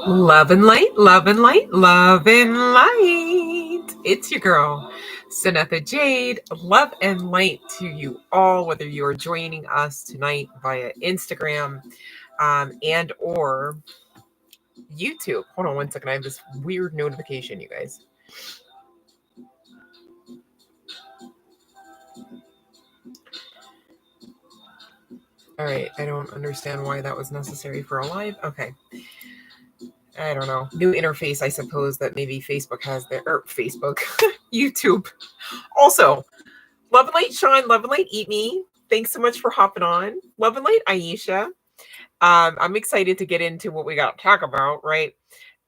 Love and light, love and light, love and light. It's your girl, CYNETHA Jade. Love and light to you all, whether you are joining us tonight via Instagram and or YouTube. Hold on one second. I have this weird notification, you guys. All right. I don't understand why that was necessary for a live. Okay. I don't know. New interface, I suppose, that maybe Facebook has there. Or Facebook. YouTube. Also, Love and Light Sean, Love and Light Eat Me. Thanks so much for hopping on. Love and Light Aisha. I'm excited to get into what we got to talk about, right?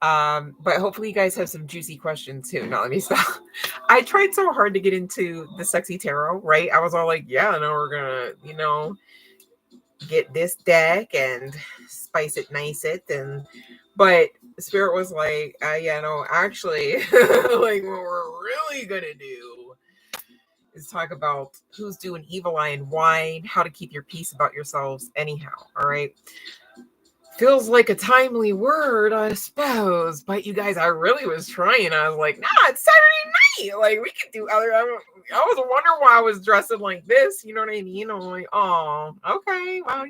But hopefully you guys have some juicy questions too. No, let me stop. I tried so hard to get into the sexy tarot, right? I was all like, yeah, no, we're gonna, get this deck and spice it, but Spirit was like, yeah, no, actually, like what we're really gonna do is talk about who's doing evil eye and why, how to keep your peace about yourselves anyhow. All right. Feels like a timely word, I suppose. But you guys, I really was trying. I was like, nah, it's Saturday night. Like, we could do other. I was wondering why I was dressing like this. You know what I mean? I'm like, oh, okay. Well,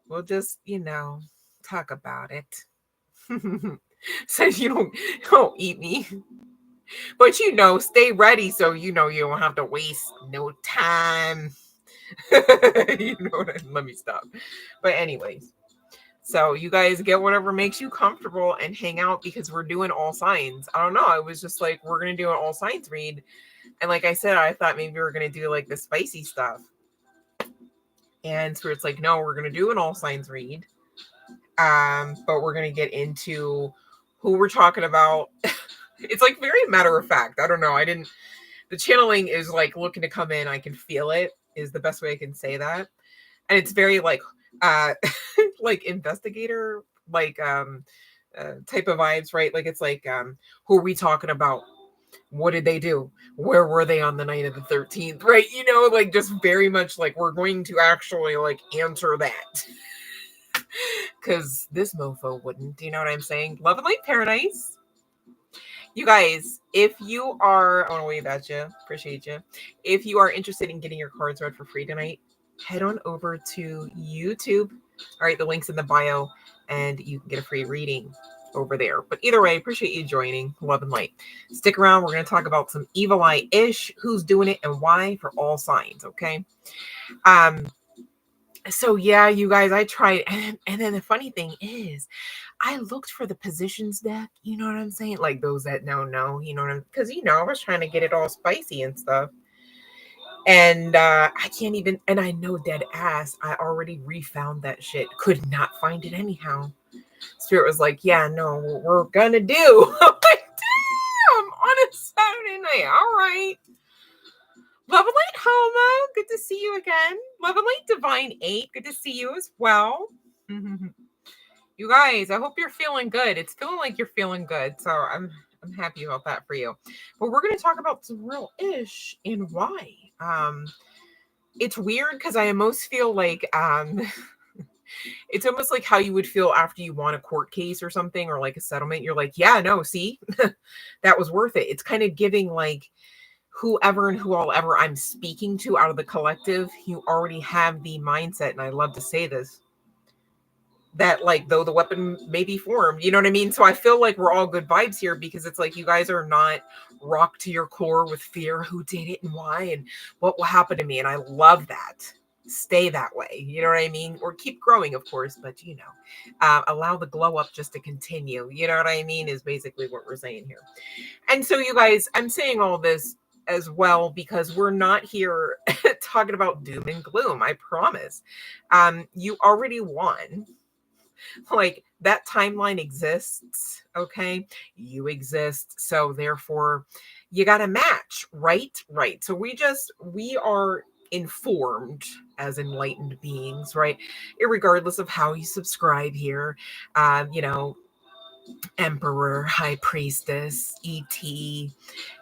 we'll just, talk about it. Says you don't eat me. But stay ready so you don't have to waste no time. Let me stop. But anyways, so you guys get whatever makes you comfortable and hang out because we're doing all signs. I don't know. I was just like, we're gonna do an all signs read. And like I said, I thought maybe we were gonna do like the spicy stuff. And so it's like, no, we're gonna do an all signs read. But we're gonna get into who we're talking about. It's like very matter of fact. I don't know. The channeling is like looking to come in. I can feel it is the best way I can say that. And it's very like like investigator, like type of vibes, right? Like it's like who are we talking about? What did they do? Where were they on the night of the 13th? Right? Like just very much like we're going to actually like answer that. Because this mofo wouldn't, you know what I'm saying? Love and light paradise. You guys, if you are, I want to wave at you, appreciate you. If you are interested in getting your cards read for free tonight, head on over to YouTube. All right, the link's in the bio, and you can get a free reading over there. But either way, appreciate you joining. Love and light. Stick around. We're going to talk about some evil eye-ish, who's doing it and why for all signs, okay? So yeah, you guys, I tried, and then the funny thing is, I looked for the positions deck, you know what I'm saying? Like those that know, you know what I'm, because I was trying to get it all spicy and stuff. And I can't even, and I know dead ass, I already refound that shit. Could not find it anyhow. Spirit was like, yeah, no, we're gonna do. I'm like, damn, on a Saturday night. All right. Love and light, Homa. Good to see you again. Love and light, Divine 8. Good to see you as well. You guys, I hope you're feeling good. It's feeling like you're feeling good. So I'm happy about that for you. But we're going to talk about some real ish and why. It's weird because I almost feel like it's almost like how you would feel after you won a court case or something or like a settlement. You're like, yeah, no, see, that was worth it. It's kind of giving like whoever and who all ever I'm speaking to out of the collective, you already have the mindset, and I love to say this, that like though the weapon may be formed, you know what I mean? So I feel like we're all good vibes here because it's like you guys are not rocked to your core with fear, who did it and why and what will happen to me. And I love that. Stay that way, you know what I mean? Or keep growing, of course, but allow the glow up just to continue, you know what I mean, is basically what we're saying here. And so you guys, I'm saying all this as well because we're not here talking about doom and gloom. I promise. You already won. Like that timeline exists. Okay, you exist, so therefore you got to match, right? So we are informed as enlightened beings, right? Irregardless of how you subscribe here, Emperor, High Priestess, ET,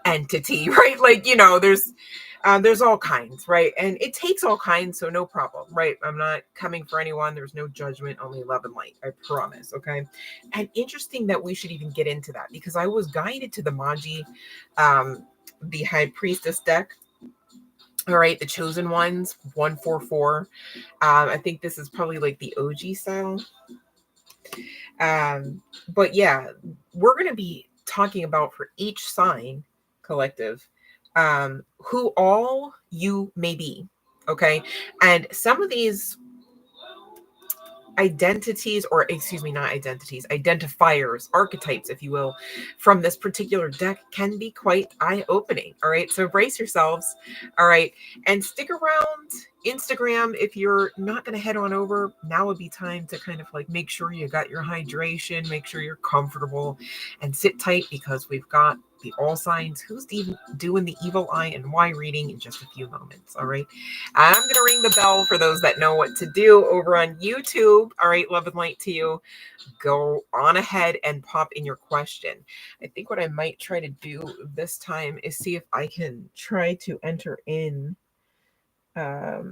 Entity, right? Like, you know, there's all kinds, right? And it takes all kinds, so no problem, right? I'm not coming for anyone. There's no judgment, only love and light. I promise, okay? And interesting that we should even get into that, because I was guided to the Magi, the High Priestess deck. All right, the Chosen Ones, 144. I think this is probably like the OG style. But yeah, we're going to be talking about for each sign collective, who all you may be. Okay. And some of these identities, or excuse me, not identities, identifiers, archetypes, if you will, from this particular deck can be quite eye-opening. All right, so brace yourselves. All right, and stick around. Instagram, if you're not going to head on over, now would be time to kind of like make sure you got your hydration, make sure you're comfortable, and sit tight, because we've got the all signs, who's even doing the evil eye and why reading in just a few moments. All right, I'm going to ring the bell for those that know what to do over on YouTube. All right, love and light to you. Go on ahead and pop in your question. I think what I might try to do this time is see if I can try to enter in let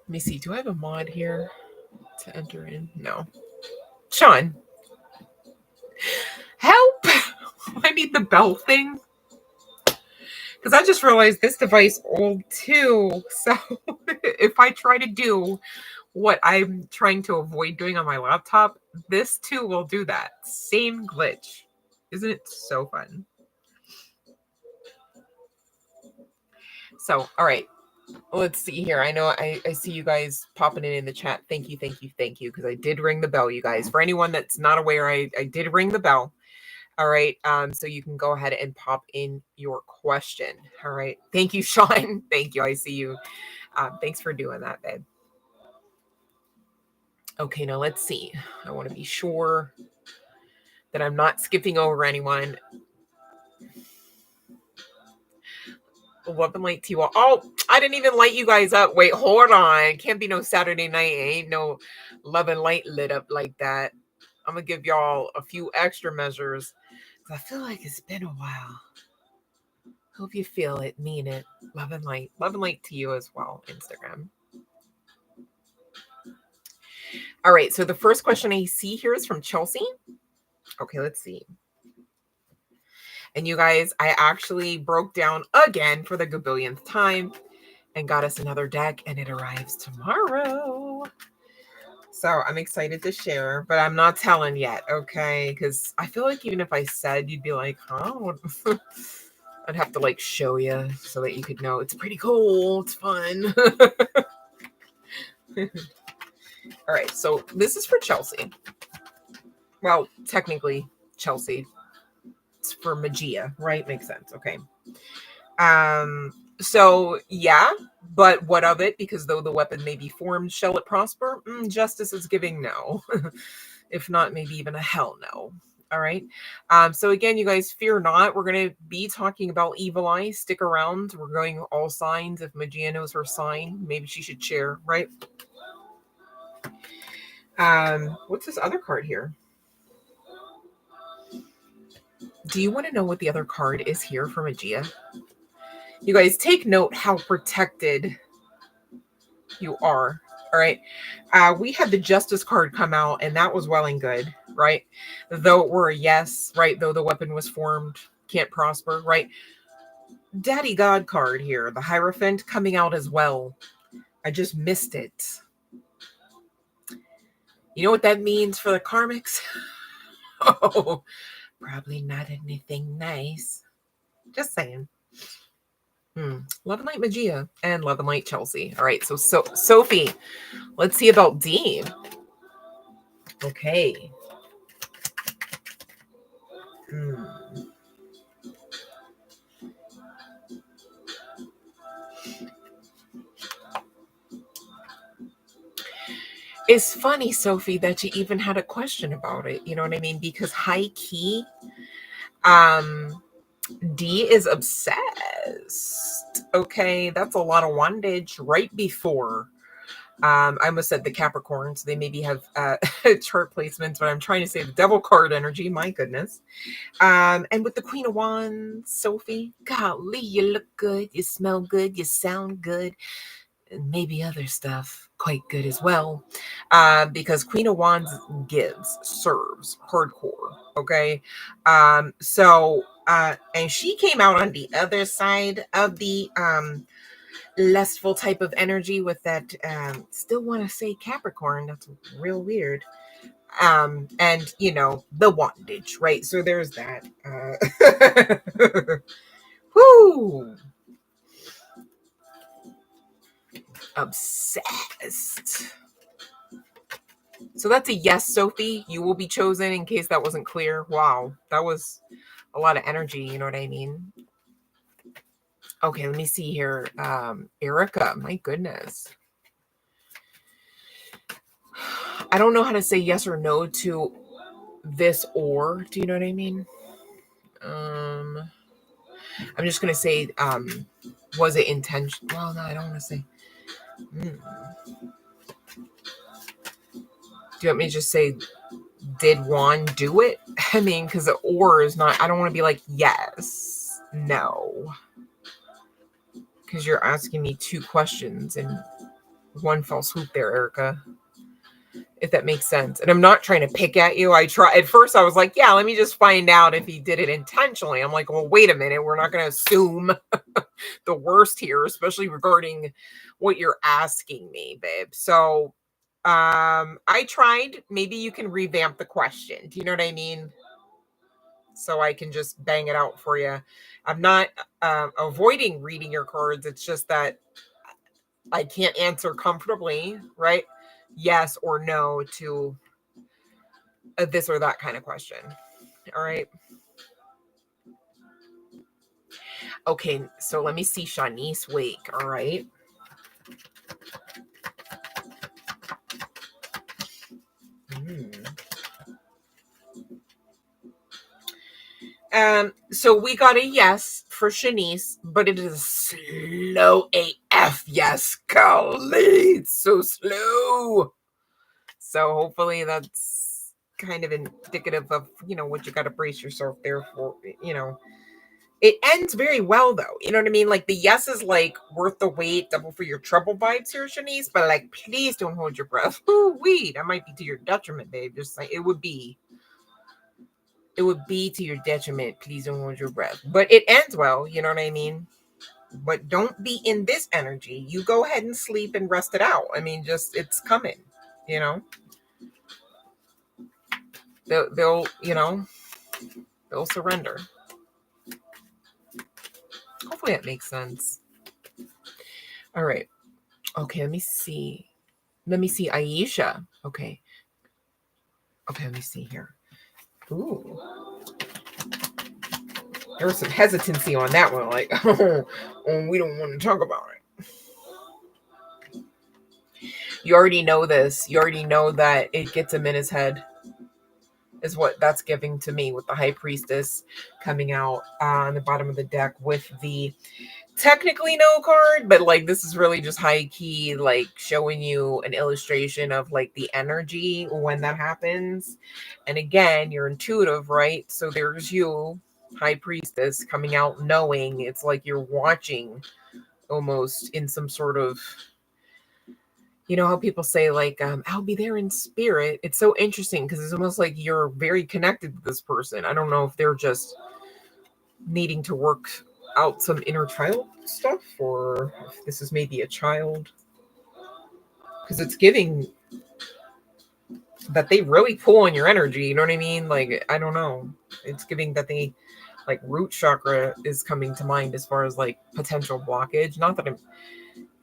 me see. Do I have a mod here to enter in? No. Sean, help! I need the bell thing. Because I just realized this device old too. So if I try to do what I'm trying to avoid doing on my laptop, this too will do that. Same glitch. Isn't it so fun? So, all right. Let's see here. I know I see you guys popping in the chat. Thank you, thank you, thank you. Because I did ring the bell, you guys. For anyone that's not aware, I did ring the bell. All right. So you can go ahead and pop in your question. All right. Thank you, Sean. Thank you. I see you. Thanks for doing that, babe. Okay, now let's see. I want to be sure that I'm not skipping over anyone. Love and light to you all. Oh, I didn't even light you guys up. Wait, hold on. Can't be no Saturday night. Ain't no love and light lit up like that. I'm going to give y'all a few extra measures, because I feel like it's been a while. Hope you feel it, mean it. Love and light. Love and light to you as well, Instagram. All right, so the first question I see here is from Chelsea. Okay, let's see. And you guys, I actually broke down again for the gabillionth time and got us another deck, and it arrives tomorrow. So I'm excited to share, but I'm not telling yet, okay? Because I feel like even if I said, you'd be like, huh? I'd have to like show you so that you could know. It's pretty cool. It's fun. All right, so this is for Chelsea. Well, technically Chelsea. It's for Magia, right? Makes sense. Okay. So yeah, but what of it? Because though the weapon may be formed, shall it prosper? Justice is giving no. If not, maybe even a hell no. All right. So again, you guys, fear not. We're going to be talking about evil eye. Stick around. We're going all signs. If Magia knows her sign, maybe she should share, right? What's this other card here? Do you want to know what the other card is here for Magia? You guys, take note how protected you are. All right. We had the Justice card come out, and that was well and good, right? Though it were a yes, right? Though the weapon was formed, can't prosper, right? Daddy God card here, the Hierophant, coming out as well. I just missed it. You know what that means for the karmics? Oh, probably not anything nice. Just saying. Love and Light Magia and Love and Light Chelsea. All right, so Sophie, let's see about D. Okay. It's funny, Sophie, that you even had a question about it. You know what I mean? Because high key, D is obsessed. Okay, that's a lot of wandage right before I almost said the Capricorn, so they maybe have chart placements, but I'm trying to say the devil card energy. My goodness. And with the Queen of Wands, Sophie, golly, you look good, you smell good, you sound good, and maybe other stuff quite good as well. Because Queen of Wands gives, serves, hardcore. Okay. And she came out on the other side of the lustful type of energy with that still want to say Capricorn. That's real weird. And you know, the bondage, right? So there's that. Whoo, obsessed. So that's a yes, Sophie. You will be chosen, in case that wasn't clear. Wow, that was a lot of energy, you know what I mean? Okay, let me see here. Erica, my goodness. I don't know how to say yes or no to this or. Do you know what I mean? I'm just gonna say, was it intentional? Well, no, I don't want to say. Do you want me to just say, did Juan do it? I mean, because the or is not, I don't want to be like, yes, no. Because you're asking me two questions in one fell swoop there, Erica. If that makes sense. And I'm not trying to pick at you. At first I was like, yeah, let me just find out if he did it intentionally. I'm like, well, wait a minute. We're not going to assume the worst here, especially regarding what you're asking me, babe. So I tried. Maybe you can revamp the question. Do you know what I mean? So I can just bang it out for you. I'm not avoiding reading your cards. It's just that I can't answer comfortably, right? Yes or no to this or that kind of question. All right. Okay, so let me see Shanice Wake. All right. So we got a yes for Shanice, but it is slow AF. Yes, golly, it's so slow. So hopefully that's kind of indicative of, you know, what you got to brace yourself there for, you know. It ends very well, though. You know what I mean? Like, the yes is, like, worth the wait, double for your trouble vibes here, Shanice. But, like, please don't hold your breath. Ooh-wee. That might be to your detriment, babe. Just like, it would be to your detriment. Please don't hold your breath. But it ends well. You know what I mean? But don't be in this energy. You go ahead and sleep and rest it out. I mean, just, it's coming, you know? They'll you know, they'll surrender. Hopefully that makes sense. All right. Okay, let me see. Aisha. Okay, let me see here. Ooh. There was some hesitancy on that one. Like, oh, we don't want to talk about it. You already know this. You already know that it gets him in his head. Is what that's giving to me with the High Priestess coming out on the bottom of the deck with the technically no card, but like this is really just high key, like showing you an illustration of like the energy when that happens. And again, you're intuitive, right? So there's you, High Priestess, coming out knowing. It's like you're watching almost in some sort of, you know how people say like, I'll be there in spirit. It's so interesting because it's almost like you're very connected to this person. I don't know if they're just needing to work out some inner child stuff, or if this is maybe a child, because it's giving that they really pull on your energy. You know what I mean? Like, I don't know. It's giving that they, like, root chakra is coming to mind as far as like potential blockage. Not that I'm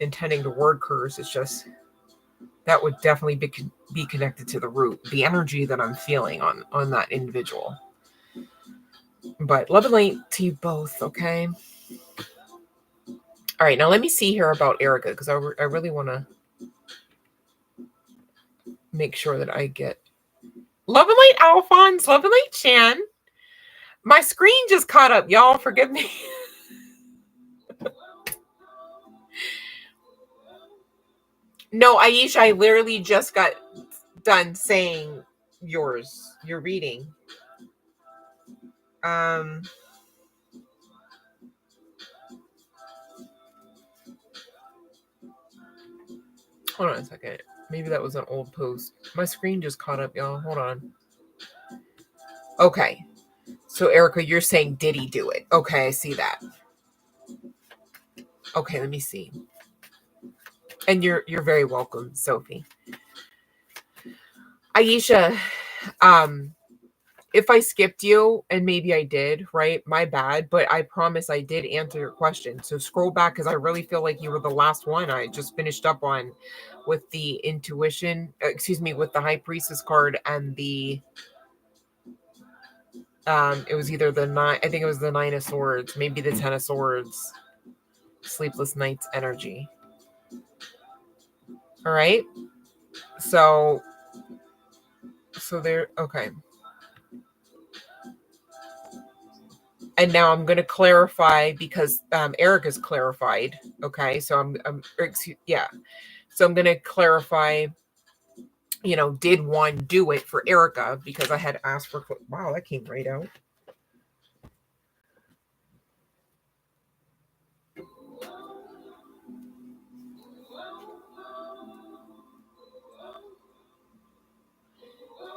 intending to word curse. It's just that would definitely be connected to the root, the energy that I'm feeling on that individual. But love and light to you both. Okay. All right, now let me see here about Erica, because I really want to make sure that I get love and light, Alphonse, love and light, Chan. My screen just caught up, y'all. Forgive me. No, Aisha, I literally just got done saying your reading. Hold on a second. Maybe that was an old post. My screen just caught up, y'all. Hold on. Okay. So Erica, you're saying did he do it? Okay, I see that. Okay, let me see. And you're very welcome, Sophie. Aisha, if I skipped you, and maybe I did, right? My bad, but I promise I did answer your question. So scroll back because I really feel like you were the last one I just finished up on with the intuition, with the High Priestess card and the it was either the nine, I think it was the Nine of Swords, maybe the Ten of Swords, Sleepless Nights energy. All right. So there, okay. And now I'm going to clarify because Erica's clarified. Okay. So So I'm going to clarify, did one do it for Erica? Because I had asked for, wow, that came right out.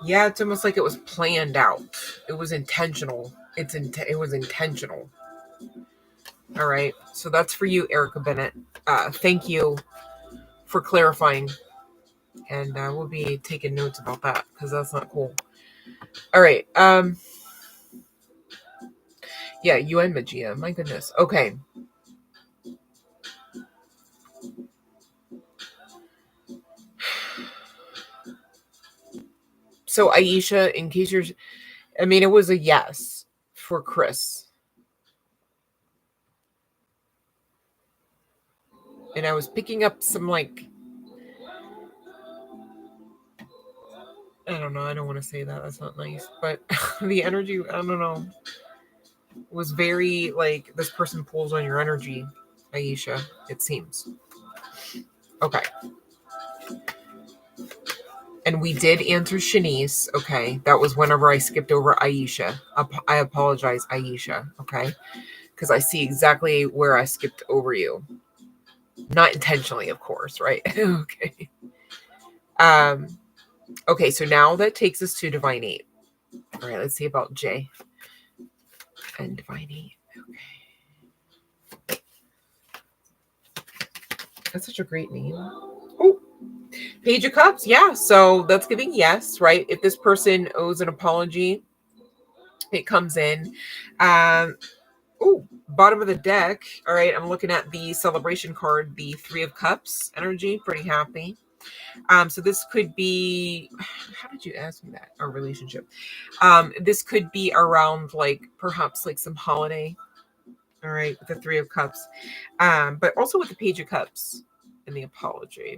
Yeah, it's almost like it was planned out. It was intentional. It was intentional. All right. So that's for you, Erica Bennett. Thank you for clarifying. And we'll be taking notes about that because that's not cool. All right. Yeah, you and Magia. My goodness. Okay. So Aisha, in case it was a yes for Chris. And I was picking up some I don't know. I don't want to say that. That's not nice. But the energy, I don't know, was very this person pulls on your energy, Aisha, it seems. Okay. And we did answer Shanice. Okay. That was whenever I skipped over Aisha. I apologize, Aisha. Okay. Because I see exactly where I skipped over you. Not intentionally, of course, right? Okay. Okay, so now that takes us to Divine 8. All right, let's see about Jay and Divine 8. Okay. That's such a great name. Oh, Page of Cups. Yeah, so that's giving yes, right? If this person owes an apology, it comes in. Bottom of the deck. All right, I'm looking at the celebration card, the Three of Cups energy. Pretty happy. So this could be, how did you ask me that? Our relationship. This could be around perhaps some holiday. All right, with the Three of Cups. But also with the Page of Cups and the apology.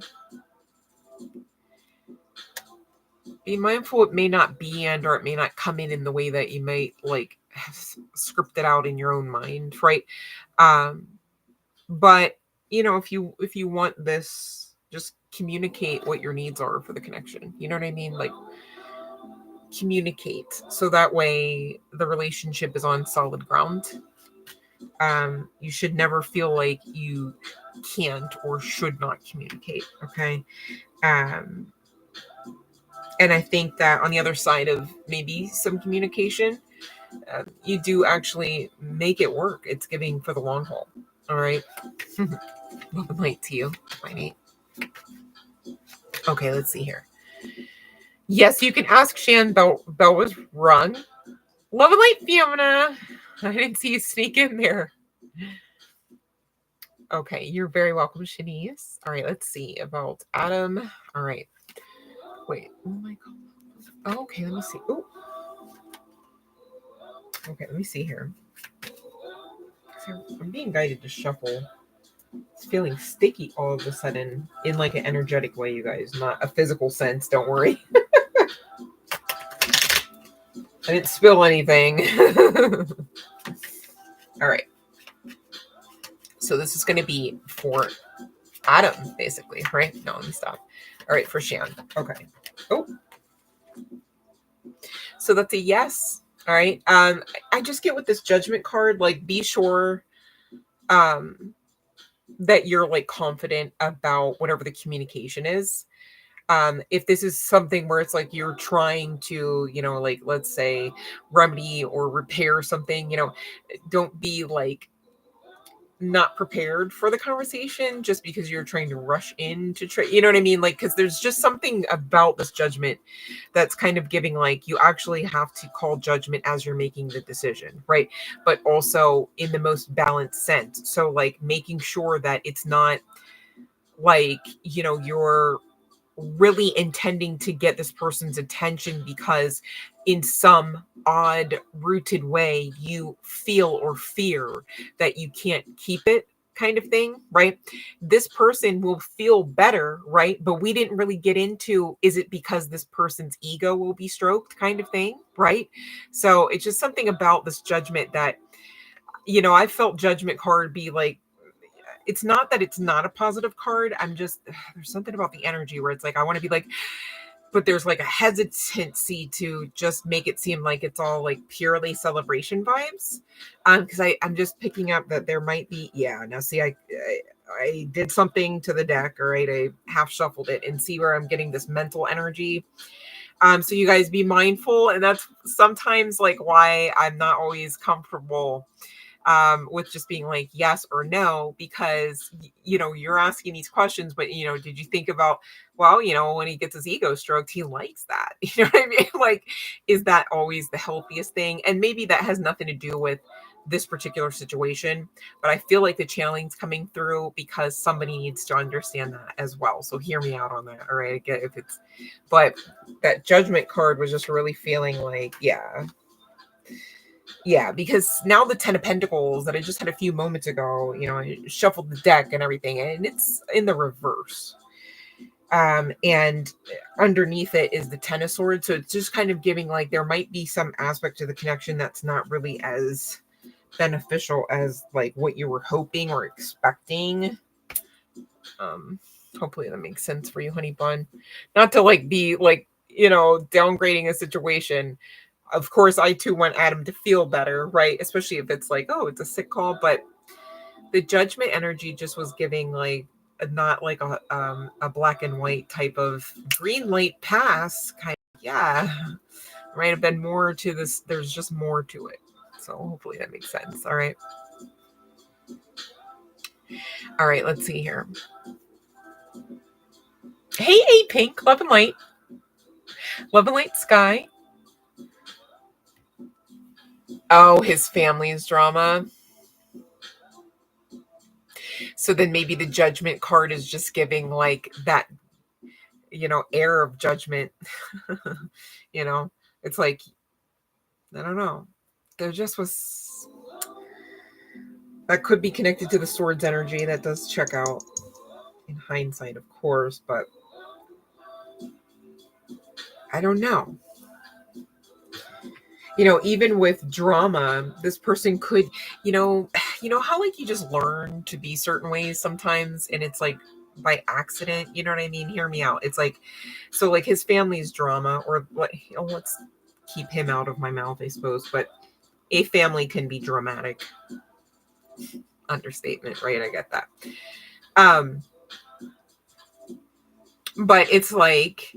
Be mindful it may not be or it may not come in the way that you might script it out in your own mind, right? But if you want this, just communicate what your needs are for the connection. You know what I mean? Communicate so that way the relationship is on solid ground. You should never feel like you can't or should not communicate. Okay. And I think that on the other side of maybe some communication, you do actually make it work. It's giving for the long haul. All right. Love and light to you. Fine 8. Okay, let's see here. Yes, you can ask Shan. Bell was rung. Love and light, Fiona. I didn't see you sneak in there. Okay, you're very welcome, Shanice. All right, let's see about Adam. All right. Wait. Oh my God. Oh, okay, let me see. Oh. Okay, let me see here. I'm being guided to shuffle. It's feeling sticky all of a sudden in an energetic way, you guys, not a physical sense. Don't worry. I didn't spill anything. All right. So this is going to be for Adam, basically, right? No, let me stop. All right, for Shan. Okay. Oh, so that's a yes. All right. I just get with this judgment card, like, be sure that you're like confident about whatever the communication is. If this is something where it's like you're trying to, like, let's say, remedy or repair something, don't be like not prepared for the conversation just because you're trying to rush in to try, you know what I mean? Like, because there's just something about this judgment that's kind of giving like you actually have to call judgment as you're making the decision, right? But also in the most balanced sense. So like making sure that it's not like, you're really intending to get this person's attention because in some odd rooted way you feel or fear that you can't keep it, kind of thing, right? This person will feel better, right? But we didn't really get into, is it because this person's ego will be stroked, kind of thing, right? So it's just something about this judgment that, I felt judgment card be like, it's not that it's not a positive card. I'm just, there's something about the energy where it's like, I want to be like, but there's like a hesitancy to just make it seem like it's all like purely celebration vibes. Because I'm just picking up that there might be, yeah. Now see, I did something to the deck, all right. I half shuffled it and see where I'm getting this mental energy. So you guys be mindful, and that's sometimes like why I'm not always comfortable with just being like yes or no, because you're asking these questions, but did you think about, well, when he gets his ego stroked, he likes that. You know what I mean? Like, is that always the healthiest thing? And maybe that has nothing to do with this particular situation, but I feel like the challenge coming through because somebody needs to understand that as well. So hear me out on that. All right, I get if it's, but that judgment card was just really feeling like, yeah, because now the 10 of Pentacles that I just had a few moments ago, I shuffled the deck and everything, and it's in the reverse. And underneath it is the 10 of Swords. So it's just kind of giving like there might be some aspect to the connection that's not really as beneficial as like what you were hoping or expecting. Hopefully that makes sense for you, honey bun. Not to like be like, downgrading a situation. Of course, I too want Adam to feel better, right? Especially if it's like, oh, it's a sick call. But the judgment energy just was giving like not like a black and white type of green light pass kind of, yeah. Might have been more to this. There's just more to it. So hopefully that makes sense. All right. All right, let's see here. Hey, Pink, love and light. Love and light sky. Oh, his family's drama. So then maybe the judgment card is just giving like that, air of judgment. It's like, I don't know. There just was, that could be connected to the Swords energy. That does check out in hindsight, of course, but I don't know. Even with drama, this person could, how like you just learn to be certain ways sometimes, and it's like by accident, you know what I mean? Hear me out. It's like, so like his family's drama, or what, let's keep him out of my mouth, I suppose, but a family can be dramatic. Understatement, right? I get that. But it's like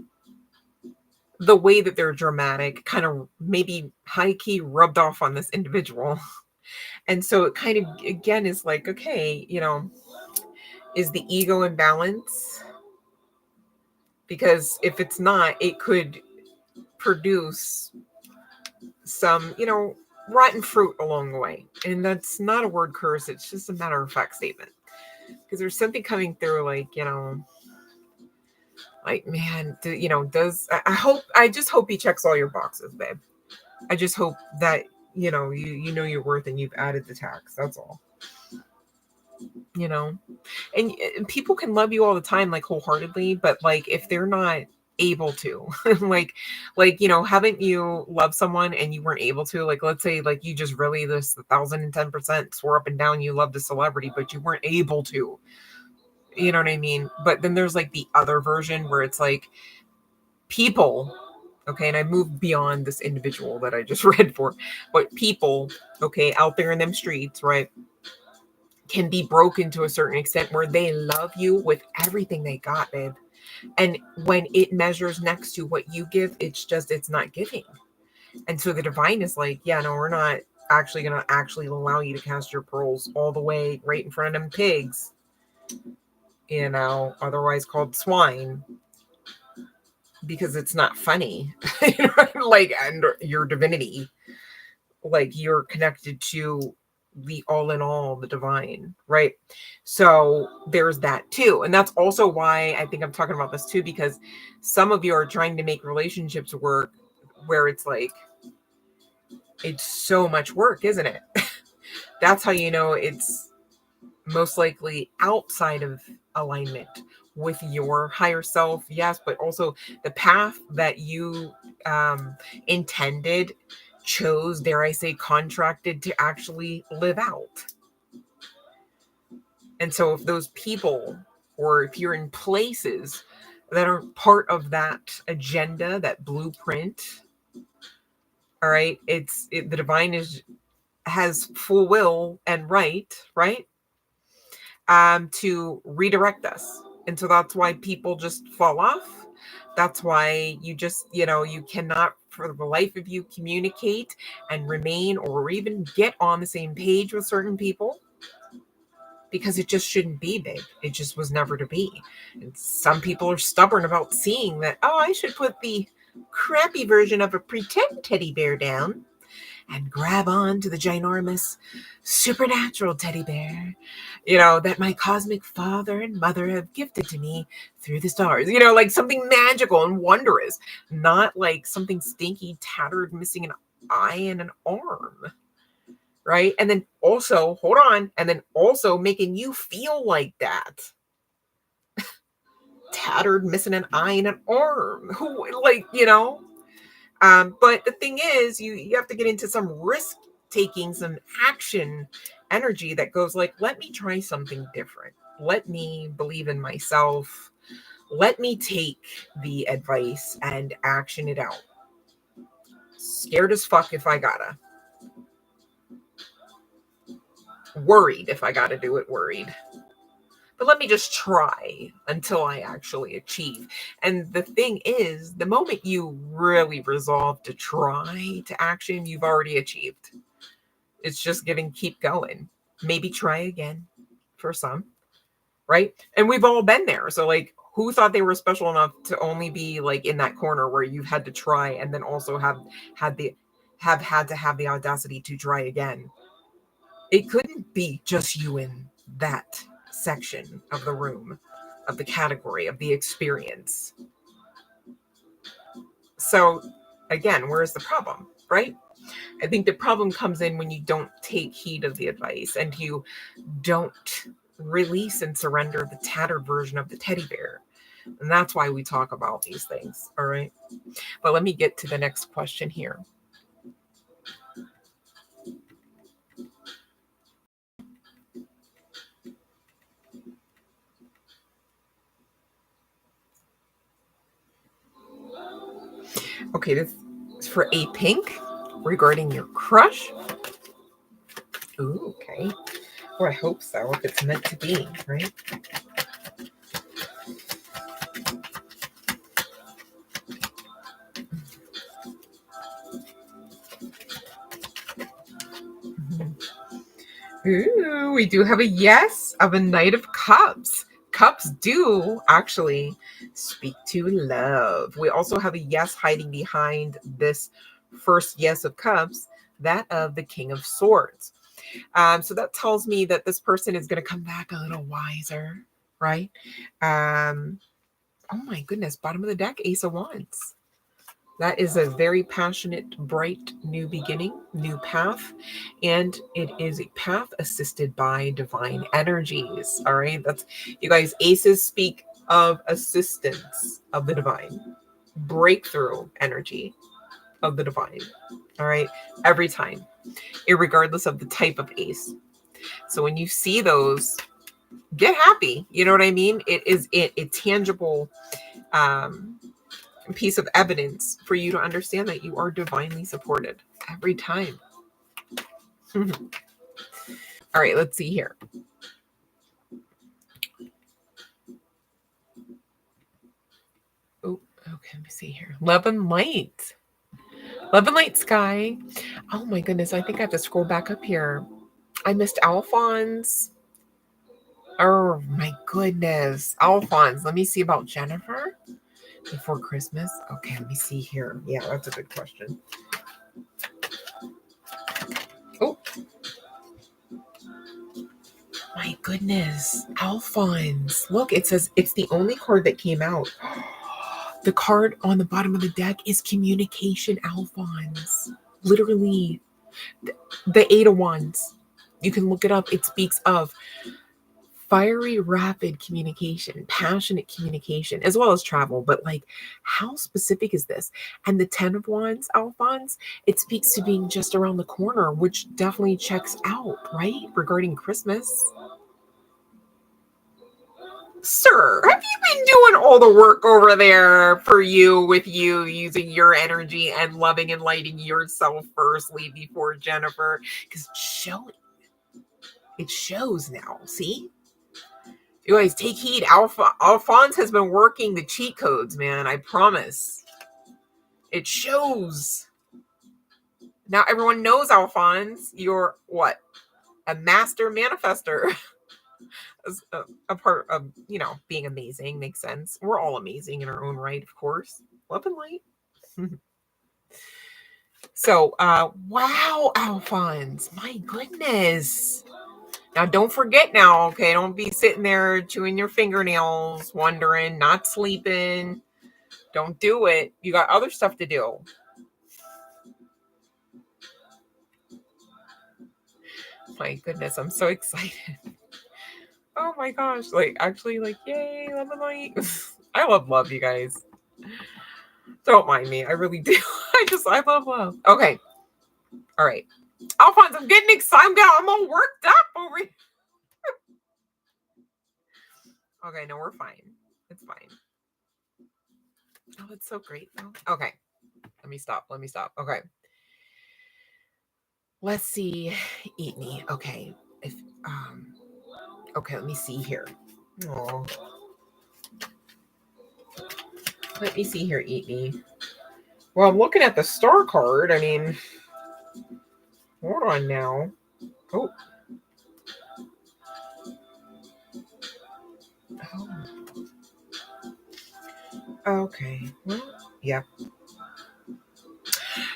the way that they're dramatic kind of maybe high key rubbed off on this individual. And so it kind of, again, is like, okay, is the ego in balance? Because if it's not, it could produce some, rotten fruit along the way. And that's not a word curse. It's just a matter of fact statement. Because there's something coming through like, like, man, I just hope he checks all your boxes, babe. I just hope that, you know your worth and you've added the tax. That's all. And people can love you all the time, like wholeheartedly, but like if they're not able to, like, haven't you loved someone and you weren't able to, like, let's say like you just really this 1,010% swore up and down you loved a celebrity, but you weren't able to. You know what I mean? But then there's like the other version where it's like people, okay, and I moved beyond this individual that I just read for, but people, okay, out there in them streets, right, can be broken to a certain extent where they love you with everything they got, babe. And when it measures next to what you give, it's not giving. And so the divine is like, yeah, no, we're not actually going to actually allow you to cast your pearls all the way right in front of them pigs, you know, otherwise called swine, because it's not funny. Like, and your divinity, like you're connected to the all in all, the divine, right? So there's that too. And that's also why I think I'm talking about this too, because some of you are trying to make relationships work where it's like, it's so much work, isn't it? That's how you know it's most likely outside of alignment with your higher self. Yes, but also the path that you intended, chose, dare I say, contracted to actually live out. And so if those people, or if you're in places that are part of that agenda, that blueprint, all right, the divine has full will and right to redirect us. And so that's why people just fall off. That's why you just, you cannot for the life of you communicate and remain or even get on the same page with certain people, because it just shouldn't be, big. It just was never to be. And some people are stubborn about seeing that, oh, I should put the crappy version of a pretend teddy bear down and grab on to the ginormous supernatural teddy bear, that my cosmic father and mother have gifted to me through the stars, like something magical and wondrous, not like something stinky, tattered, missing an eye and an arm. Right. And then also, hold on, and then also making you feel like that. Tattered, missing an eye and an arm. Who, but the thing is, you have to get into some risk taking, some action energy that goes like, let me try something different. Let me believe in myself. Let me take the advice and action it out. Scared as fuck if I gotta. Worried if I gotta do it, worried. But let me just try until I actually achieve. And the thing is, the moment you really resolve to try to action, you've already achieved. It's just giving, keep going. Maybe try again for some, right? And we've all been there. So like, who thought they were special enough to only be like in that corner where you've had to try and then also have had to have the audacity to try again? It couldn't be just you in that section of the room, of the category, of the experience. So again, where's the problem, right? I think the problem comes in when you don't take heed of the advice and you don't release and surrender the tattered version of the teddy bear. And that's why we talk about these things. All right. But let me get to the next question here. Okay, this is for a pink regarding your crush. Ooh, okay. Well, I hope so, if it's meant to be, right? Ooh, we do have a yes of a Knight of Cups. Cups do actually speak to love. We also have a yes hiding behind this first yes of Cups, that of the King of Swords. So that tells me that this person is going to come back a little wiser, right? Oh my goodness, bottom of the deck, Ace of Wands. That is a very passionate, bright, new beginning, new path. And it is a path assisted by divine energies. All right. That's, you guys, aces speak of assistance of the divine, breakthrough energy of the divine. All right. Every time, irregardless of the type of ace. So when you see those, get happy. You know what I mean? It is a tangible piece of evidence for you to understand that you are divinely supported every time. All right, let's see here. Oh, okay, let me see here. Love and light. Love and light sky. Oh my goodness, I think I have to scroll back up here. I missed Alphonse. Oh my goodness. Alphonse. Let me see about Jennifer before Christmas. Okay, let me see here. Yeah, that's a good question. Oh. My goodness. Alphonse. Look, it says it's the only card that came out. The card on the bottom of the deck is communication, Alphonse. Literally. The Eight of Wands. You can look it up. It speaks of fiery, rapid communication, passionate communication, as well as travel. But like, how specific is this? And the 10 of Wands, Alphonse, it speaks to being just around the corner, which definitely checks out, right? Regarding Christmas. Sir, have you been doing all the work over there for you with you using your energy and loving and lighting yourself firstly before Jennifer? Because it shows now. See? You guys take heed. Alphonse has been working the cheat codes, man. I promise. It shows. Now everyone knows, Alphonse. You're what? A master manifester. A part of, being amazing. Makes sense. We're all amazing in our own right, of course. Love and light. So, wow, Alphonse. My goodness. Now, don't forget now, okay? Don't be sitting there chewing your fingernails, wondering, not sleeping. Don't do it. You got other stuff to do. My goodness, I'm so excited. Oh my gosh. Like, actually, like, yay, love and light. I love you guys. Don't mind me. I really do. I love love. Okay. All right. Alphonse, I'm getting excited. I'm all worked up over here. Okay, no, we're fine. It's fine. Oh, it's so great though. Okay. Let me stop. Okay. Let's see. Eat me. Okay. Okay, let me see here. Oh. Let me see here, Eat me. Well, I'm looking at the star card. I mean, hold on now. Oh. Okay. Well, yeah.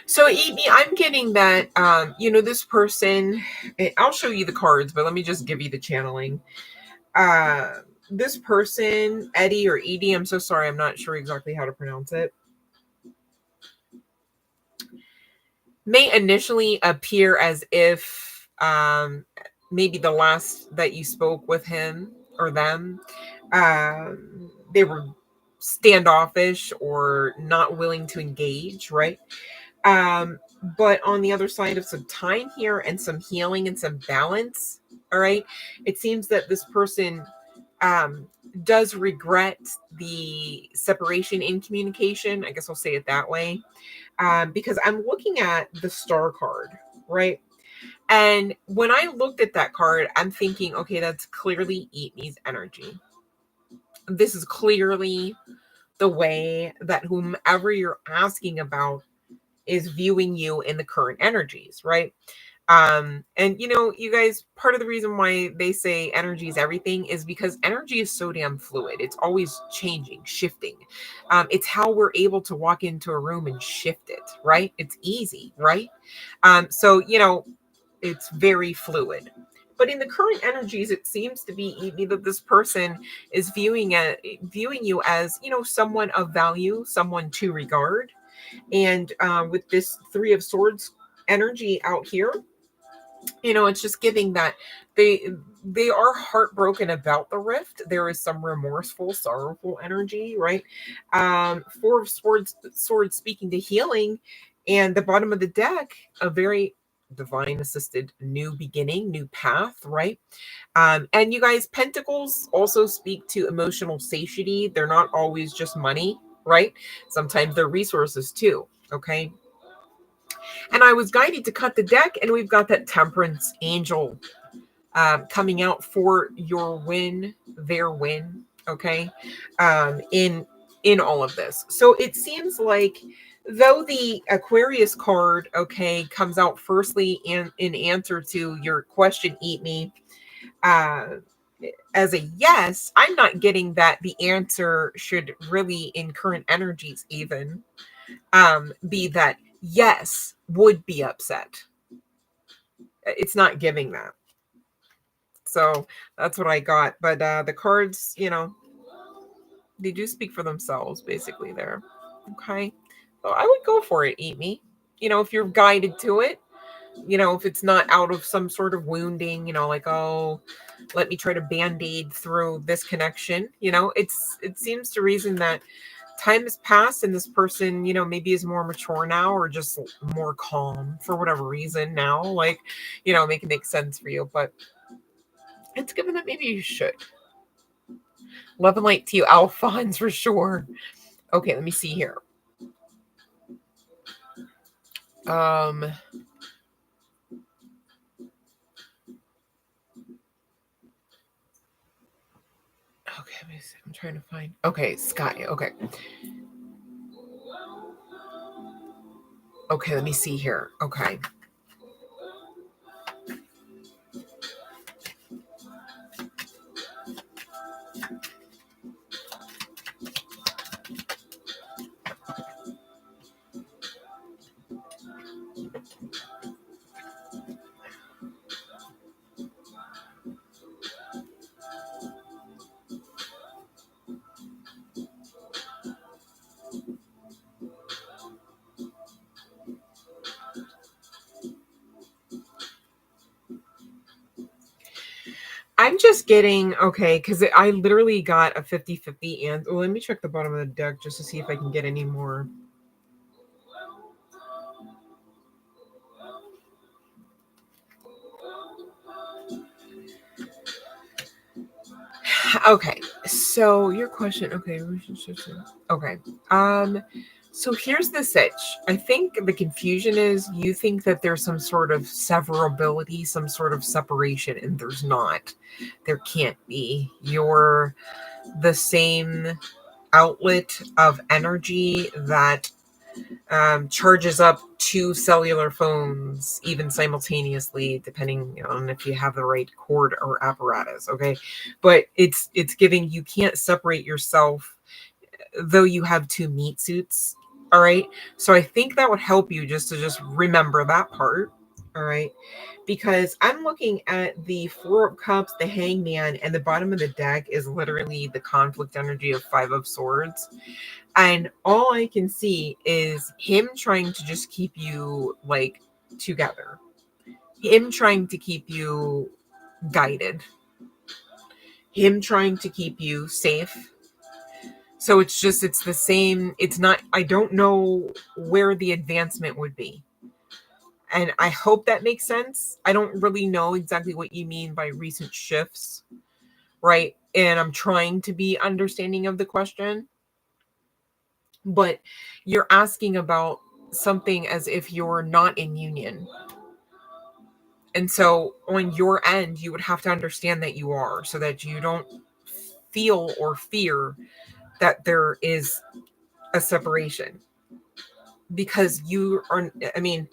So, Eat me, I'm getting that, this person, I'll show you the cards, but let me just give you the channeling. This person, Eddie or Edie, I'm so sorry, I'm not sure exactly how to pronounce it, may initially appear as if maybe the last that you spoke with him or them, they were standoffish or not willing to engage, right? But on the other side of some time here and some healing and some balance, all right, it seems that this person does regret the separation in communication. I guess I'll say it that way. Because I'm looking at the star card, right? And when I looked at that card, I'm thinking, okay, that's clearly Eat Me's energy. This is clearly the way that whomever you're asking about is viewing you in the current energies, right? And you guys, part of the reason why they say energy is everything is because energy is so damn fluid. It's always changing, shifting. It's how we're able to walk into a room and shift it, right? It's easy, right? So it's very fluid. But in the current energies, it seems to be that this person is viewing you as someone of value, someone to regard. And with this Three of Swords energy out here, it's just giving that they are heartbroken about the rift. There is some remorseful, sorrowful energy, right? Four of Swords speaking to healing, and the bottom of the deck, a very divine assisted new beginning, new path, right? And you guys, pentacles also speak to emotional satiety. They're not always just money, right? Sometimes they're resources too, okay? And I was guided to cut the deck, and we've got that temperance angel coming out for your win, their win, okay? In all of this. So it seems like though the Aquarius card, okay, comes out firstly in answer to your question, eat me, uh, as a yes, I'm not getting that the answer should really, in current energies even, be that yes, would be upset. It's not giving that. So that's what I got. But the cards, they do speak for themselves, basically, there. Okay. So I would go for it, eat me. If you're guided to it, if it's not out of some sort of wounding, like, oh, let me try to band-aid through this connection. It seems to reason that time has passed and this person, maybe is more mature now or just more calm for whatever reason now, like, make it make sense for you. But it's given that maybe you should. Love and light to you, Alphonse, for sure. Okay, let me see here. Okay, let me see. I'm trying to find. Okay, Sky. Okay. Okay, let me see here. Okay. I'm just getting, okay, because I literally got a 50-50 and let me check the bottom of the deck just to see if I can get any more. Okay, so your question, okay, relationships. Okay. So here's the sitch. I think the confusion is you think that there's some sort of severability, some sort of separation, and there's not. There can't be. You're the same outlet of energy that charges up two cellular phones even simultaneously, depending on if you have the right cord or apparatus. Okay, but it's giving you can't separate yourself, though you have two meat suits. All right, so I think that would help you just to remember that part. All right, because I'm looking at the Four of Cups, the Hangman, and the bottom of the deck is literally the conflict energy of Five of Swords. And all I can see is him trying to just keep you like together. Him trying to keep you guided. Him trying to keep you safe. So it's the same. It's not, I don't know where the advancement would be. And I hope that makes sense. I don't really know exactly what you mean by recent shifts, right? And I'm trying to be understanding of the question. But you're asking about something as if you're not in union. And so on your end, you would have to understand that you are, so that you don't feel or fear that there is a separation. Because you are, you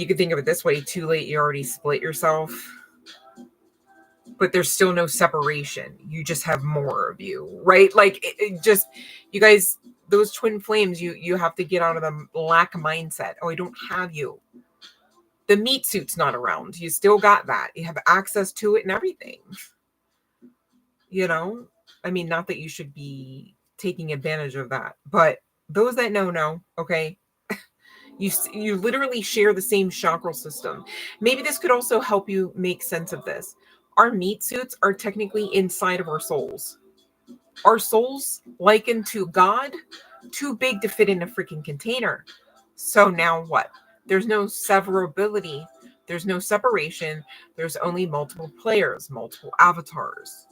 could think of it this way: too late, you already split yourself. But there's still no separation. You just have more of you, right? Like it just, you guys, those twin flames, you have to get out of the lack mindset. Oh, I don't have you. The meat suit's not around. You still got that. You have access to it and everything. Not that you should be taking advantage of that, but those that know, okay? You literally share the same chakral system. Maybe this could also help you make sense of this. Our meat suits are technically inside of our souls. Our souls, likened to God, too big to fit in a freaking container. So now what? There's no severability. There's no separation. There's only multiple players, multiple avatars.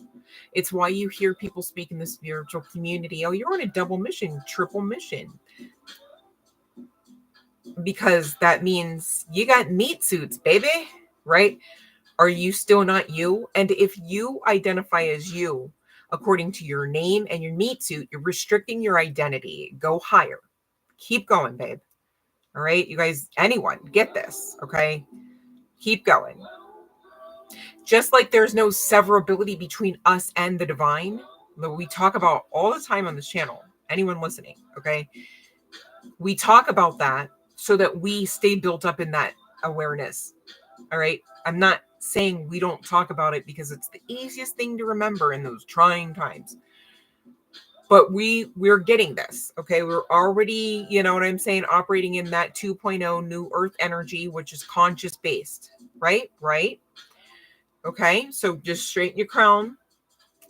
It's why you hear people speak in the spiritual community, oh, you're on a double mission, triple mission. Because that means you got meat suits, baby, right? Are you still not you? And if you identify as you, according to your name and your meat suit, you're restricting your identity. Go higher. Keep going, babe. All right, you guys, anyone, get this, okay? Keep going. Just like there's no severability between us and the divine, that we talk about all the time on this channel, anyone listening, okay? We talk about that so that we stay built up in that awareness, all right? I'm not saying we don't talk about it because it's the easiest thing to remember in those trying times. But we're getting this, okay? We're already, you know what I'm saying, operating in that 2.0 new earth energy, which is conscious based, right? Right? Okay, so just straighten your crown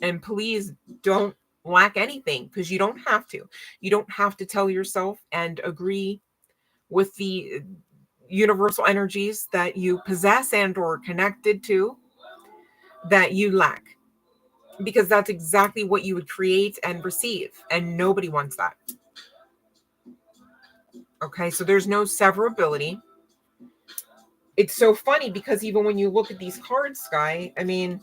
and please don't lack anything because you don't have to. You don't have to tell yourself and agree with the universal energies that you possess and or connected to that you lack, because that's exactly what you would create and receive, and nobody wants that. Okay, so there's no severability. It's so funny because even when you look at these cards, Sky, I mean,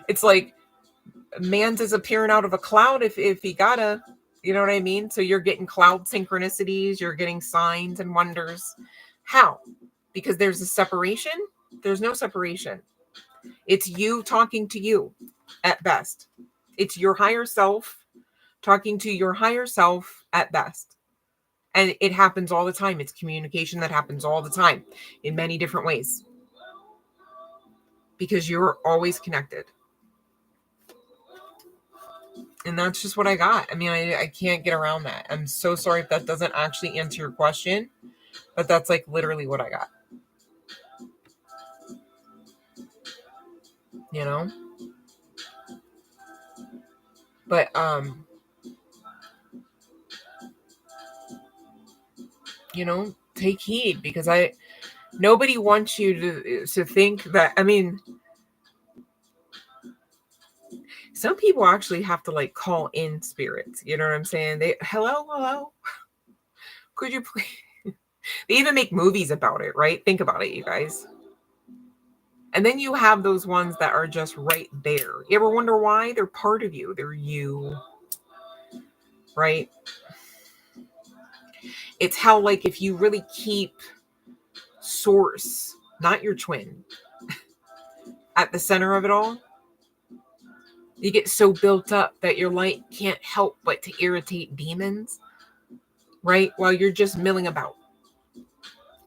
it's like man's is appearing out of a cloud if he gotta, you know what I mean? So you're getting cloud synchronicities, you're getting signs and wonders. How? Because there's a separation? There's no separation. It's you talking to you at best. It's your higher self talking to your higher self at best. And it happens all the time. It's communication that happens all the time in many different ways. Because you're always connected. And that's just what I got. I mean, I can't get around that. I'm so sorry if that doesn't actually answer your question, but that's like literally what I got. You know? But you know, take heed, because nobody wants you to think that, I mean, some people actually have to like call in spirits. You know what I'm saying? Hello, could you please? They even make movies about it, right? Think about it, you guys. And then you have those ones that are just right there. You ever wonder why? They're part of you. They're you, right? It's how, like, if you really keep source, not your twin, at the center of it all, you get so built up that your light can't help but to irritate demons, right? While you're just milling about.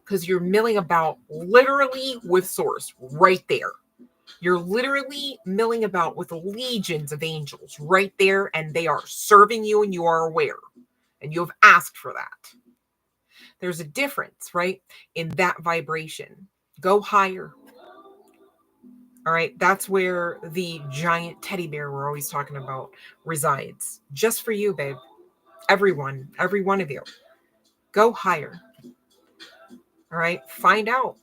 Because you're milling about literally with source right there. You're literally milling about with legions of angels right there, and they are serving you, and you are aware, and you have asked for that. There's a difference, right, in that vibration. Go higher. All right, that's where the giant teddy bear we're always talking about resides. Just for you, babe. Everyone, every one of you. Go higher. All right, find out.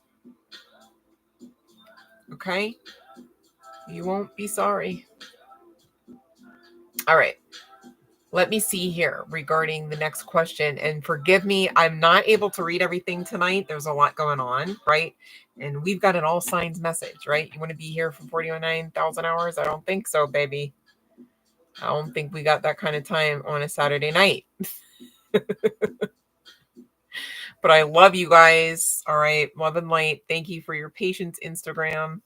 Okay? You won't be sorry. All right. Let me see here regarding the next question. And forgive me, I'm not able to read everything tonight. There's a lot going on, right? And we've got an all signs message, right? You want to be here for 49,000 hours? I don't think so, baby. I don't think we got that kind of time on a Saturday night. But I love you guys. All right. Love and light. Thank you for your patience, Instagram.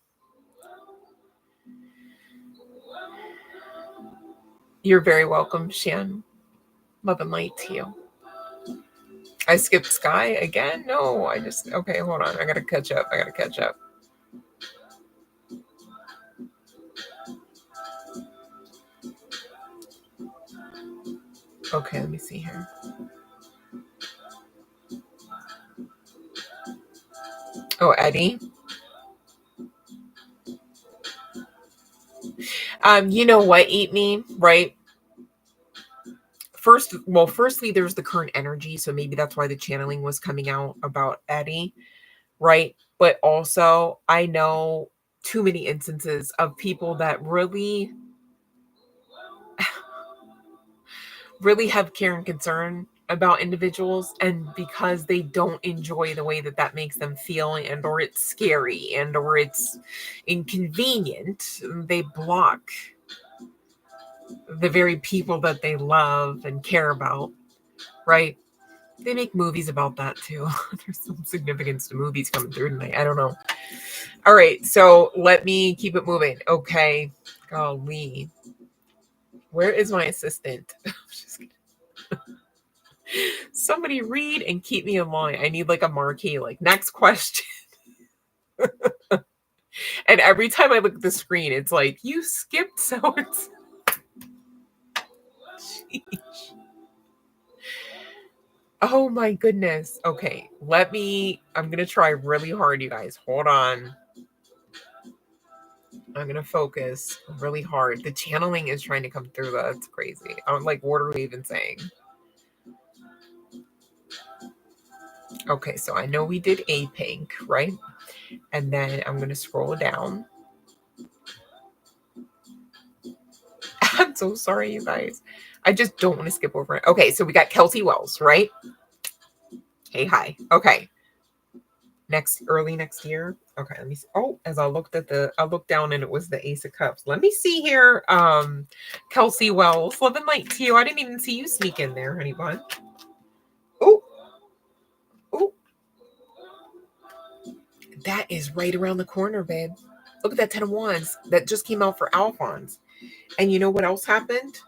You're very welcome, Shan. Love and light to you. I skipped Sky again? No, okay, hold on. I gotta catch up. Okay, let me see here. Oh, Eddie. You know what, Eat Me, right? firstly, there's the current energy. So maybe that's why the channeling was coming out about Eddie, right? But also, I know too many instances of people that really, really have care and concern about individuals, and because they don't enjoy the way that that makes them feel, and or it's scary, and or it's inconvenient, they block the very people that they love and care about, right? They make movies about that too. There's some significance to movies coming through tonight. I don't know. All right, so let me keep it moving. Okay, golly, where is my assistant? Just kidding. Somebody read and keep me in line. I need like a marquee, like next question. And every time I look at the screen, it's like, you skipped so it's. Oh my goodness. Okay, I'm going to try really hard, you guys. Hold on. I'm going to focus really hard. The channeling is trying to come through. That's crazy. I'm like, what are we even saying? Okay, so I know we did a pink, right? And then I'm going to scroll down. I'm so sorry, you guys. I just don't want to skip over it. Okay, so we got Kelsey Wells, right? Hey, hi. Okay. Early next year. Okay, let me see. Oh, as I looked down and it was the Ace of Cups. Let me see here. Kelsey Wells, love and light to you. I didn't even see you sneak in there, honey bun. Oh, oh. That is right around the corner, babe. Look at that 10 of Wands that just came out for Alphonse. And you know what else happened?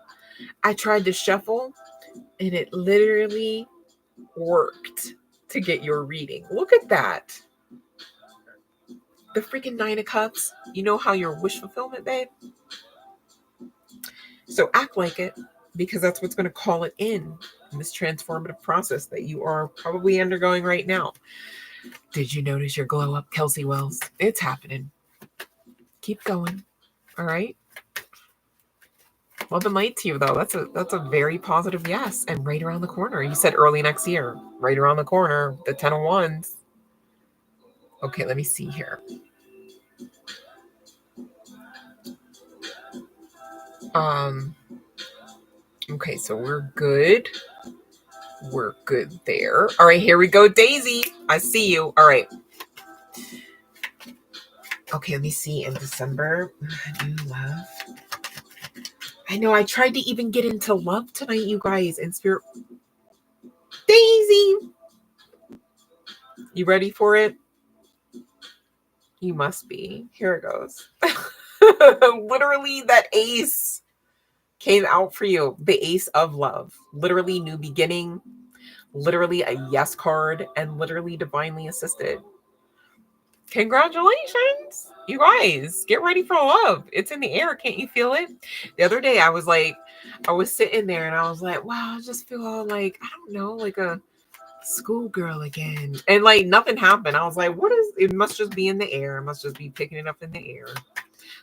I tried to shuffle and it literally worked to get your reading. Look at that. The freaking 9 of Cups. You know how your wish fulfillment, babe? So act like it, because that's what's going to call it in this transformative process that you are probably undergoing right now. Did you notice your glow up, Kelsey Wells? It's happening. Keep going. All right. Love and light to you, though. That's a very positive yes. And right around the corner. You said early next year. Right around the corner. The 10 of Wands. Okay, let me see here. Okay, so we're good. We're good there. All right, here we go, Daisy. I see you. All right. Okay, let me see. In December, new love. I know I tried to even get into love tonight, you guys. In Spirit. Daisy! You ready for it? You must be. Here it goes. Literally, that ace came out for you. The ace of love. Literally, new beginning. Literally, a yes card. And literally, divinely assisted. Congratulations. You guys, get ready for love. It's in the air. Can't you feel it? The other day, I was sitting there and I was like, wow, I just feel all like, I don't know, like a schoolgirl again. And like nothing happened. I was like, it must just be in the air. I must just be picking it up in the air.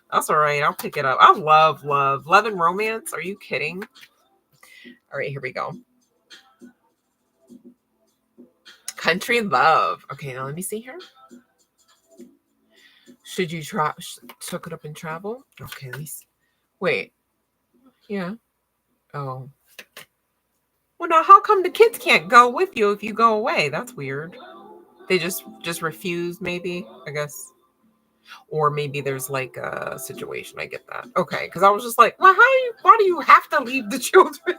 That's all right. I'll pick it up. I love and romance. Are you kidding? All right, here we go. Country love. Okay, now let me see here. Should you took it up and travel? Okay, let me see. Wait. Yeah. Oh. Well, now how come the kids can't go with you if you go away? That's weird. They just refuse, maybe, I guess. Or maybe there's like a situation. I get that. Okay, because I was just like, well, why do you have to leave the children?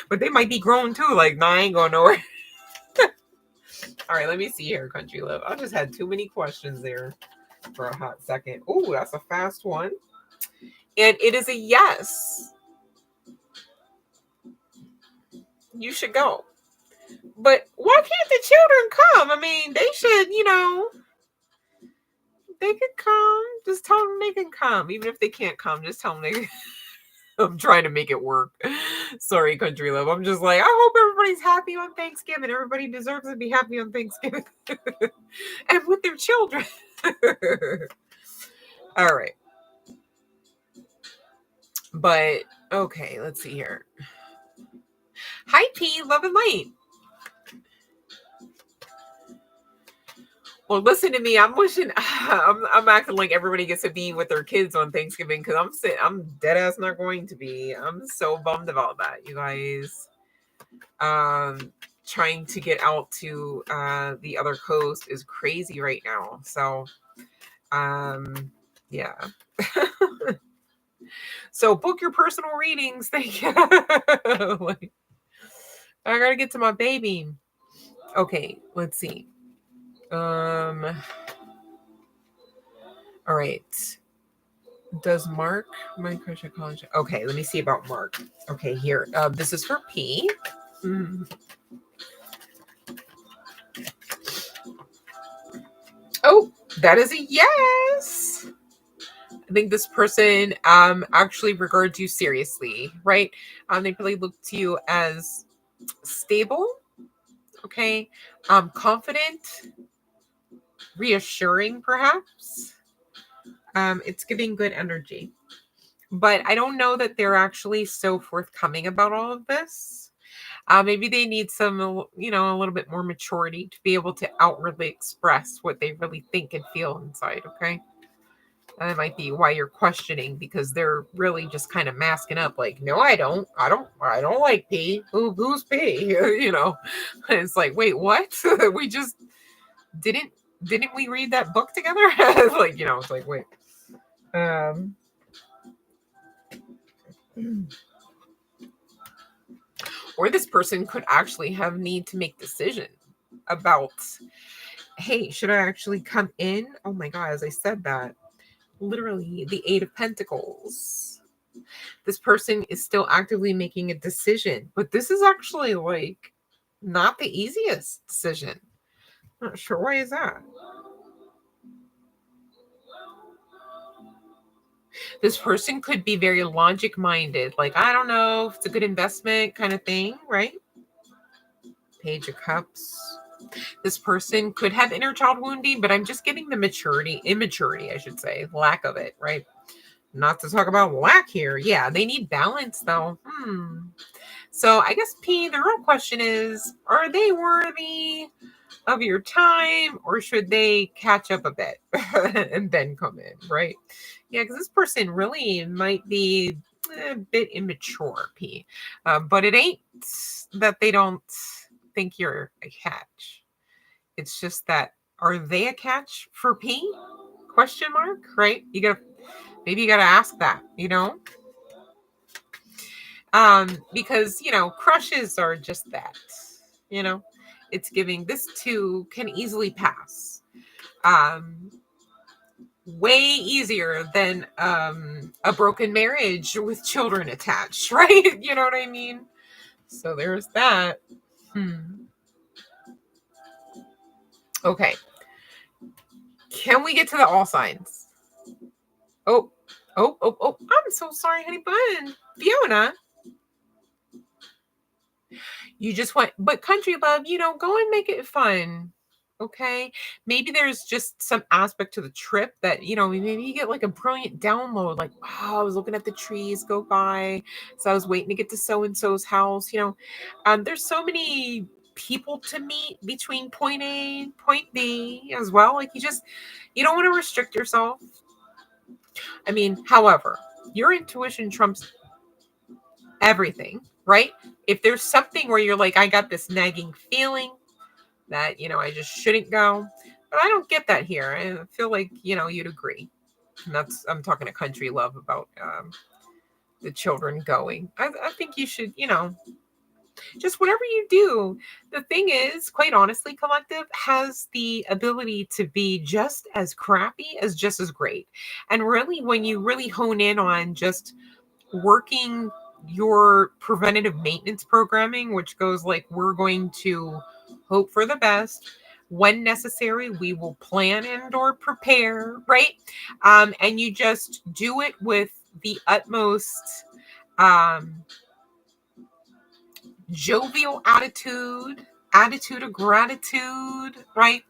But they might be grown too. Like, nah, I ain't going nowhere. All right, let me see here, country love. I just had too many questions there for a hot second. Oh, that's a fast one. And it is a yes. You should go. But why can't the children come? I mean, they should, they could come. Just tell them they can come. Even if they can't come, just tell them they can. I'm trying to make it work. Sorry, country love. I'm just like, I hope everybody's happy on Thanksgiving. Everybody deserves to be happy on Thanksgiving. And with their children. All right. But, okay, let's see here. Hi, P. Love and light. Well, listen to me. I'm wishing I'm acting like everybody gets to be with their kids on Thanksgiving because I'm dead ass not going to be. I'm so bummed about that, you guys. Trying to get out to the other coast is crazy right now. So yeah. So book your personal readings. Thank you. Like, I gotta get to my baby. Okay, let's see. All right. Does Mark micropsychology? Okay, let me see about Mark. Okay, here. This is for P. Oh, that is a yes. I think this person actually regards you seriously, right? They really look to you as stable, okay, confident, reassuring, perhaps. It's giving good energy. But I don't know that they're actually so forthcoming about all of this. Maybe they need some, a little bit more maturity to be able to outwardly express what they really think and feel inside, okay? That might be why you're questioning, because they're really just kind of masking up like, no, I don't like P. Who's P? It's like, wait, what? We just didn't we read that book together? Like, it's like, wait. Or this person could actually have need to make decision about, hey, should I actually come in? Oh my God, as I said that, literally the 8 of Pentacles. This person is still actively making a decision, but this is actually like not the easiest decision. Not sure why is that. This person could be very logic minded, like, I don't know if it's a good investment kind of thing, right? Page of Cups. This person could have inner child wounding, but I'm just getting the immaturity, I should say, lack of it, right? Not to talk about lack here. Yeah, they need balance though. So I guess P, the real question is, are they worthy of your time, or should they catch up a bit and then come in, right? Yeah, because this person really might be a bit immature, P. But it ain't that they don't think you're a catch. It's just that, are they a catch for P? Question mark, right? Maybe you gotta ask that, because crushes are just that, it's giving. This too can easily pass, way easier than a broken marriage with children attached, right? You know what I mean? So there's that. Okay, can we get to the all signs? Oh, I'm so sorry, honey bun. Fiona, you just want, but country love, go and make it fun. Okay. Maybe there's just some aspect to the trip that, maybe you get like a brilliant download. Like, wow, I was looking at the trees go by. So I was waiting to get to so-and-so's house. There's so many people to meet between point A and point B as well. Like, you don't want to restrict yourself. I mean, however, your intuition trumps everything, right? If there's something where you're like, I got this nagging feeling that, I just shouldn't go. But I don't get that here. I feel like, you'd agree. And I'm talking to country love about the children going. I think you should, just whatever you do. The thing is, quite honestly, collective has the ability to be just as crappy as just as great. And really, when you really hone in on just working your preventative maintenance programming, which goes like, we're going to hope for the best. When necessary, we will plan and or prepare, right? And you just do it with the utmost jovial attitude of gratitude, right?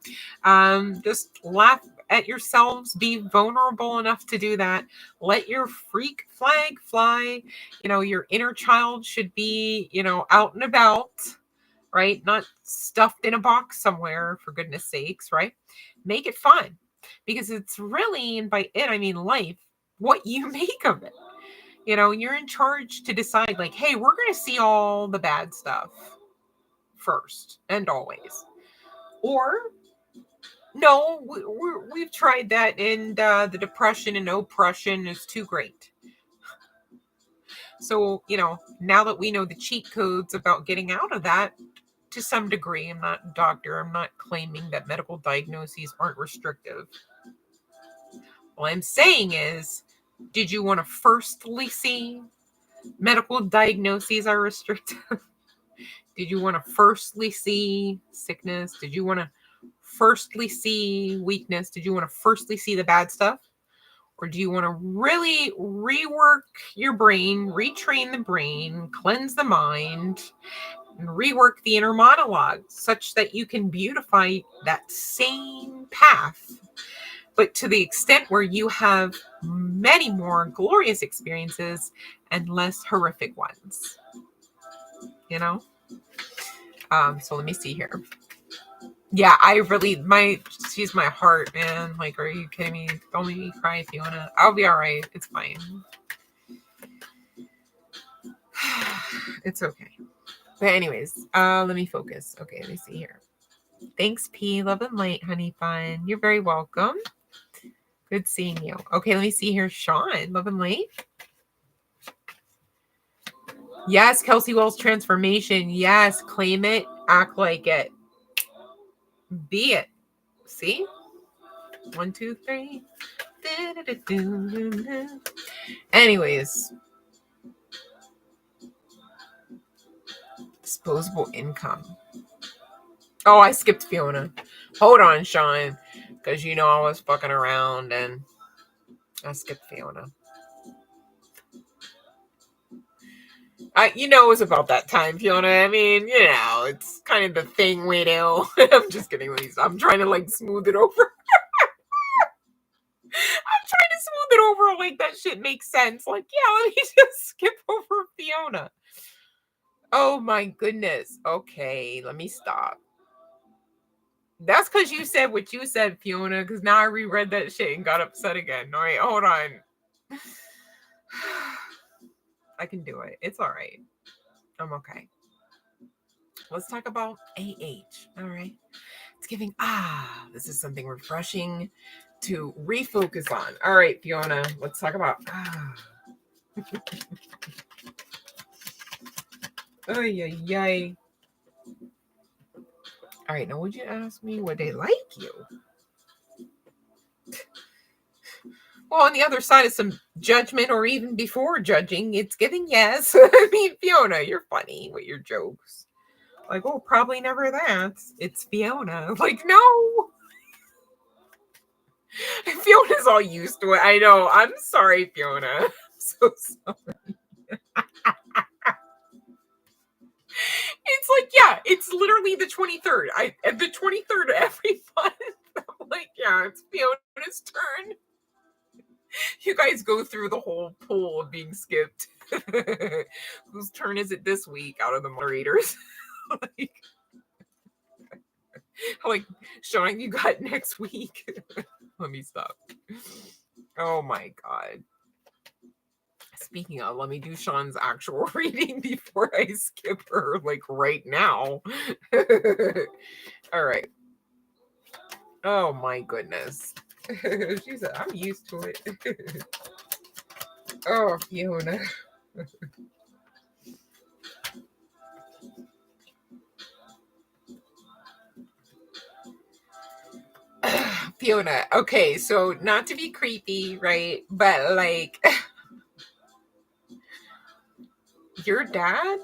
Just laugh at yourselves. Be vulnerable enough to do that. Let your freak flag fly. Your inner child should be, out and about, right? Not stuffed in a box somewhere, for goodness sakes, right? Make it fun, because it's really, and by it, I mean life, what you make of it. You're in charge to decide, like, hey, we're going to see all the bad stuff first and always. Or, no, we've tried that, and the depression and oppression is too great. So, now that we know the cheat codes about getting out of that, to some degree, I'm not a doctor, I'm not claiming that medical diagnoses aren't restrictive. What I'm saying is, did you want to firstly see medical diagnoses are restrictive? Did you want to firstly see sickness? Did you want to firstly see weakness? Did you want to firstly see the bad stuff? Or do you want to really rework your brain, retrain the brain, cleanse the mind, and rework the inner monologue such that you can beautify that same path, but to the extent where you have many more glorious experiences and less horrific ones? So let me see here. Yeah, she's my heart, man. Like, are you kidding me? Don't make me cry, Fiona. I'll be all right. It's fine. It's okay. But anyways, let me focus. Okay, let me see here. Thanks, P. Love and light, honey fun. You're very welcome. Good seeing you. Okay, let me see here. Sean, love and light. Yes, Kelsey Wells transformation. Yes, claim it, act like it. Be it. See? 1, 2, 3. Anyways. Disposable income. Oh, I skipped Fiona. Hold on, Sean. Because I was fucking around and I skipped Fiona. It was about that time, Fiona. I mean, it's kind of the thing we do. I'm just kidding, Lisa. I'm trying to smooth it over. I'm trying to smooth it over like that shit makes sense. Let me just skip over Fiona. Oh my goodness. Okay, let me stop. That's because you said what you said, Fiona, because now I reread that shit and got upset again. All right, hold on. I can do it. It's all right. I'm okay. Let's talk about AH. All right. It's giving, this is something refreshing to refocus on. All right, Fiona, let's talk about, Oh, yay. All right, now would you ask me would they like you? Well, on the other side of some judgment or even before judging, it's giving yes. I mean, Fiona, you're funny with your jokes. Like, oh, probably never that. It's Fiona. Like, no. Fiona's all used to it. I know. I'm sorry, Fiona. I'm so sorry. It's like, yeah, it's literally the 23rd. The 23rd every month. I'm like, yeah, it's Fiona's turn. You guys go through the whole pool of being skipped. Whose turn is it this week out of the moderators? like, Sean, you got next week. Let me stop. Oh my God. Speaking of, let me do Sean's actual reading before I skip her, right now. All right. Oh my goodness. She said, I'm used to it. Oh, Fiona. Fiona. Okay, so not to be creepy, right? But your dad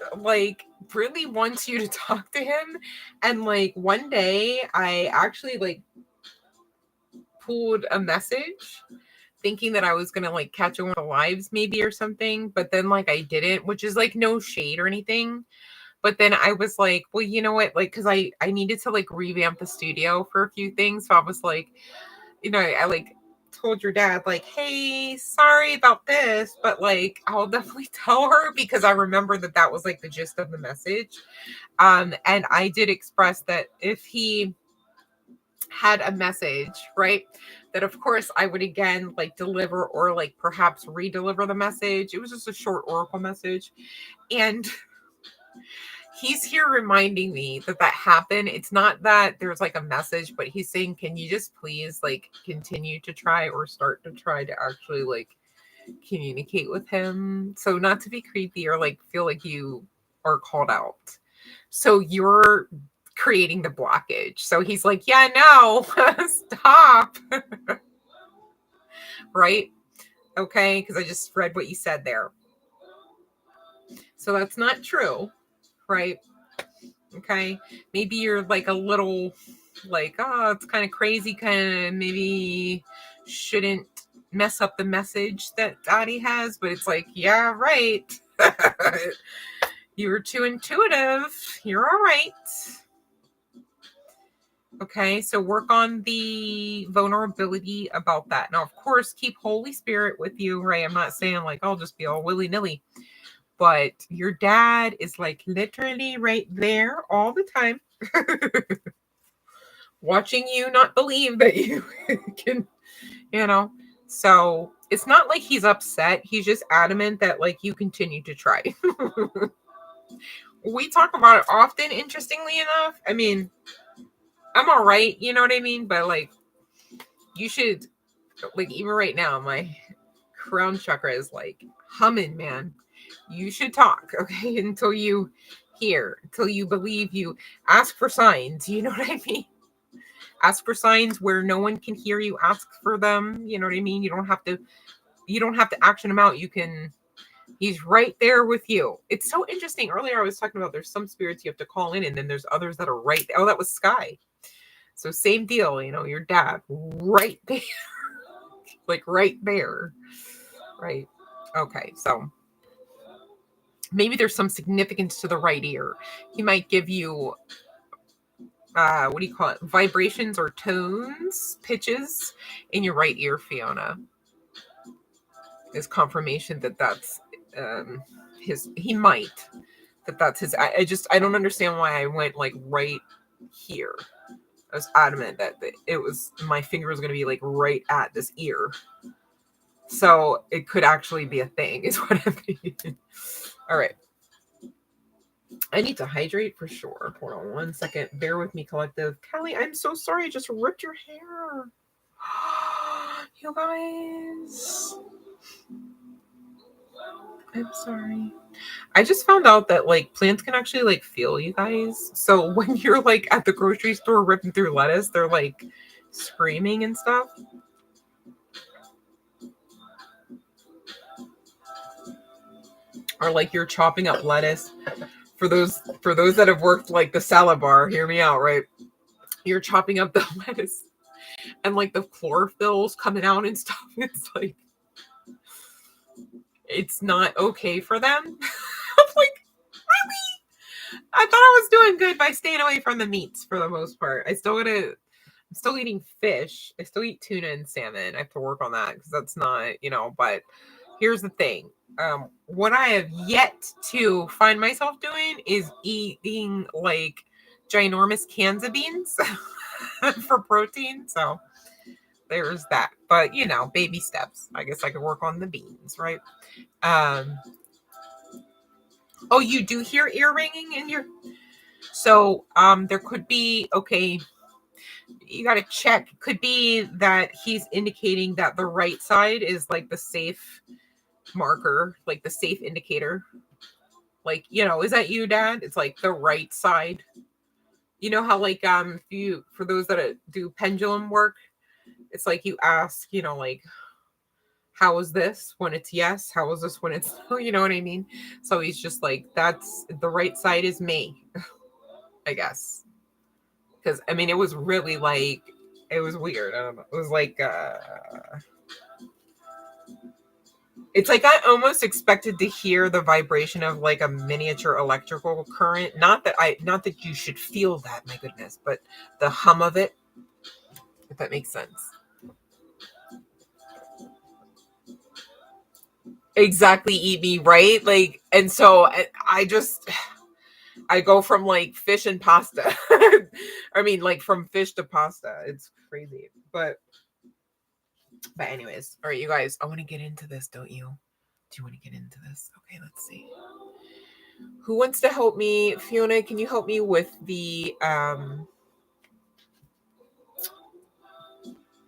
really wants you to talk to him. And one day I actually pulled a message thinking that I was gonna catch one of the lives maybe or something, but then I didn't, which is no shade or anything. But then I was like, well, you know what? Because I needed to revamp the studio for a few things. So I was like, you know, I like told your dad, like, hey, sorry about this, but like, I'll definitely tell her, because I remember that that was like the gist of the message. And I did express that if he had a message, right, that of course I would again like deliver, or like perhaps re-deliver the message. It was just a short oracle message. And he's here reminding me that that happened. It's not that there's like a message, but he's saying, can you just please like continue to try, or start to try to actually like communicate with him? So not to be creepy or like feel like you are called out. So you're creating the blockage. So he's like, yeah, no, stop. Right? Okay. Because I just read what you said there. So that's not true. Right? Okay. Maybe you're like a little like, oh, it's kind of crazy, kind of maybe shouldn't mess up the message that Daddy has, but it's like, yeah, right. You were too intuitive. You're all right. Okay, so work on the vulnerability about that. Now, of course, keep Holy Spirit with you, right? I'm not saying like, I'll just be all willy-nilly, but your dad is like literally right there all the time. Watching you not believe that you can, you know. So it's not like he's upset. He's just adamant that like you continue to try. We talk about it often, interestingly enough. I mean, I'm all right, you know what I mean? But like, you should, like, even right now, my crown chakra is like humming, man. You should talk, okay? Until you hear, until you believe, you ask for signs, you know what I mean? Ask for signs where no one can hear you. Ask for them, you know what I mean? You don't have to action them out. You can, he's right there with you. It's so interesting. Earlier I was talking about there's some spirits you have to call in, and then there's others that are right there. Oh, that was Sky. So same deal, you know, your dad right there. Like right there. Right. Okay. So maybe there's some significance to the right ear. He might give you what do you call it? Vibrations or tones, pitches in your right ear, Fiona. Is confirmation that that's his, he might, that's his. I don't understand why I went like right here. I was adamant that it was, my finger was going to be like right at this ear. So it could actually be a thing, is what I'm thinking. All right. I need to hydrate for sure. Hold on one second. Bear with me, collective. Callie, I'm so sorry. I just ripped your hair. You guys. I'm sorry. I just found out that like plants can actually like feel, you guys. So when you're like at the grocery store ripping through lettuce, they're like screaming and stuff. Or like you're chopping up lettuce. For those that have worked like the salad bar, hear me out, right? You're chopping up the lettuce and like the chlorophyll's coming out and stuff. It's like, it's not okay for them. I'm like, really? I thought I was doing good by staying away from the meats for the most part. I'm still eating fish. I still eat tuna and salmon. I have to work on that because that's not, you know, but here's the thing. What I have yet to find myself doing is eating like ginormous cans of beans for protein. So there's that. But, you know, baby steps. I guess I could work on the beans, right? Oh, you do hear ear ringing in your... So there could be, okay, you got to check. Could be that he's indicating that the right side is like the safe marker, like the safe indicator. Like, you know, is that you, Dad? It's like the right side. You know how like if you, for those that do pendulum work, it's like you ask, you know, like, how is this when it's yes? How is this when it's no? You know what I mean? So he's just like, that's the right side is me, I guess. Because I mean, it was really like, it was weird. I don't know. It was like it's like I almost expected to hear the vibration of like a miniature electrical current. Not that you should feel that, my goodness, but the hum of it, if that makes sense. exactly eat me, right? Like, and so I go from like fish and pasta. I mean, like from fish to pasta. It's crazy. But anyways, all right, you guys, I want to get into this, don't you? Do you want to get into this? Okay, let's see. Who wants to help me? Fiona, can you help me with the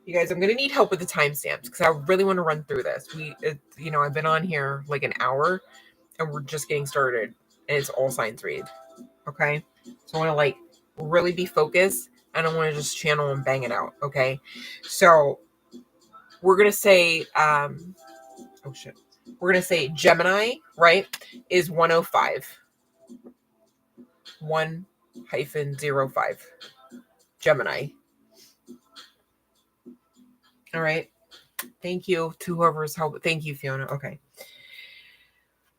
you guys, I'm going to need help with the timestamps because I really want to run through this. I've been on here like an hour and we're just getting started and it's all signs read. Okay. So I want to like really be focused and I want to just channel and bang it out. Okay. So we're going to say, oh shit. We're going to say Gemini, right, is 105. 1-05. Gemini. All right. Thank you to whoever's help. Thank you, Fiona. Okay.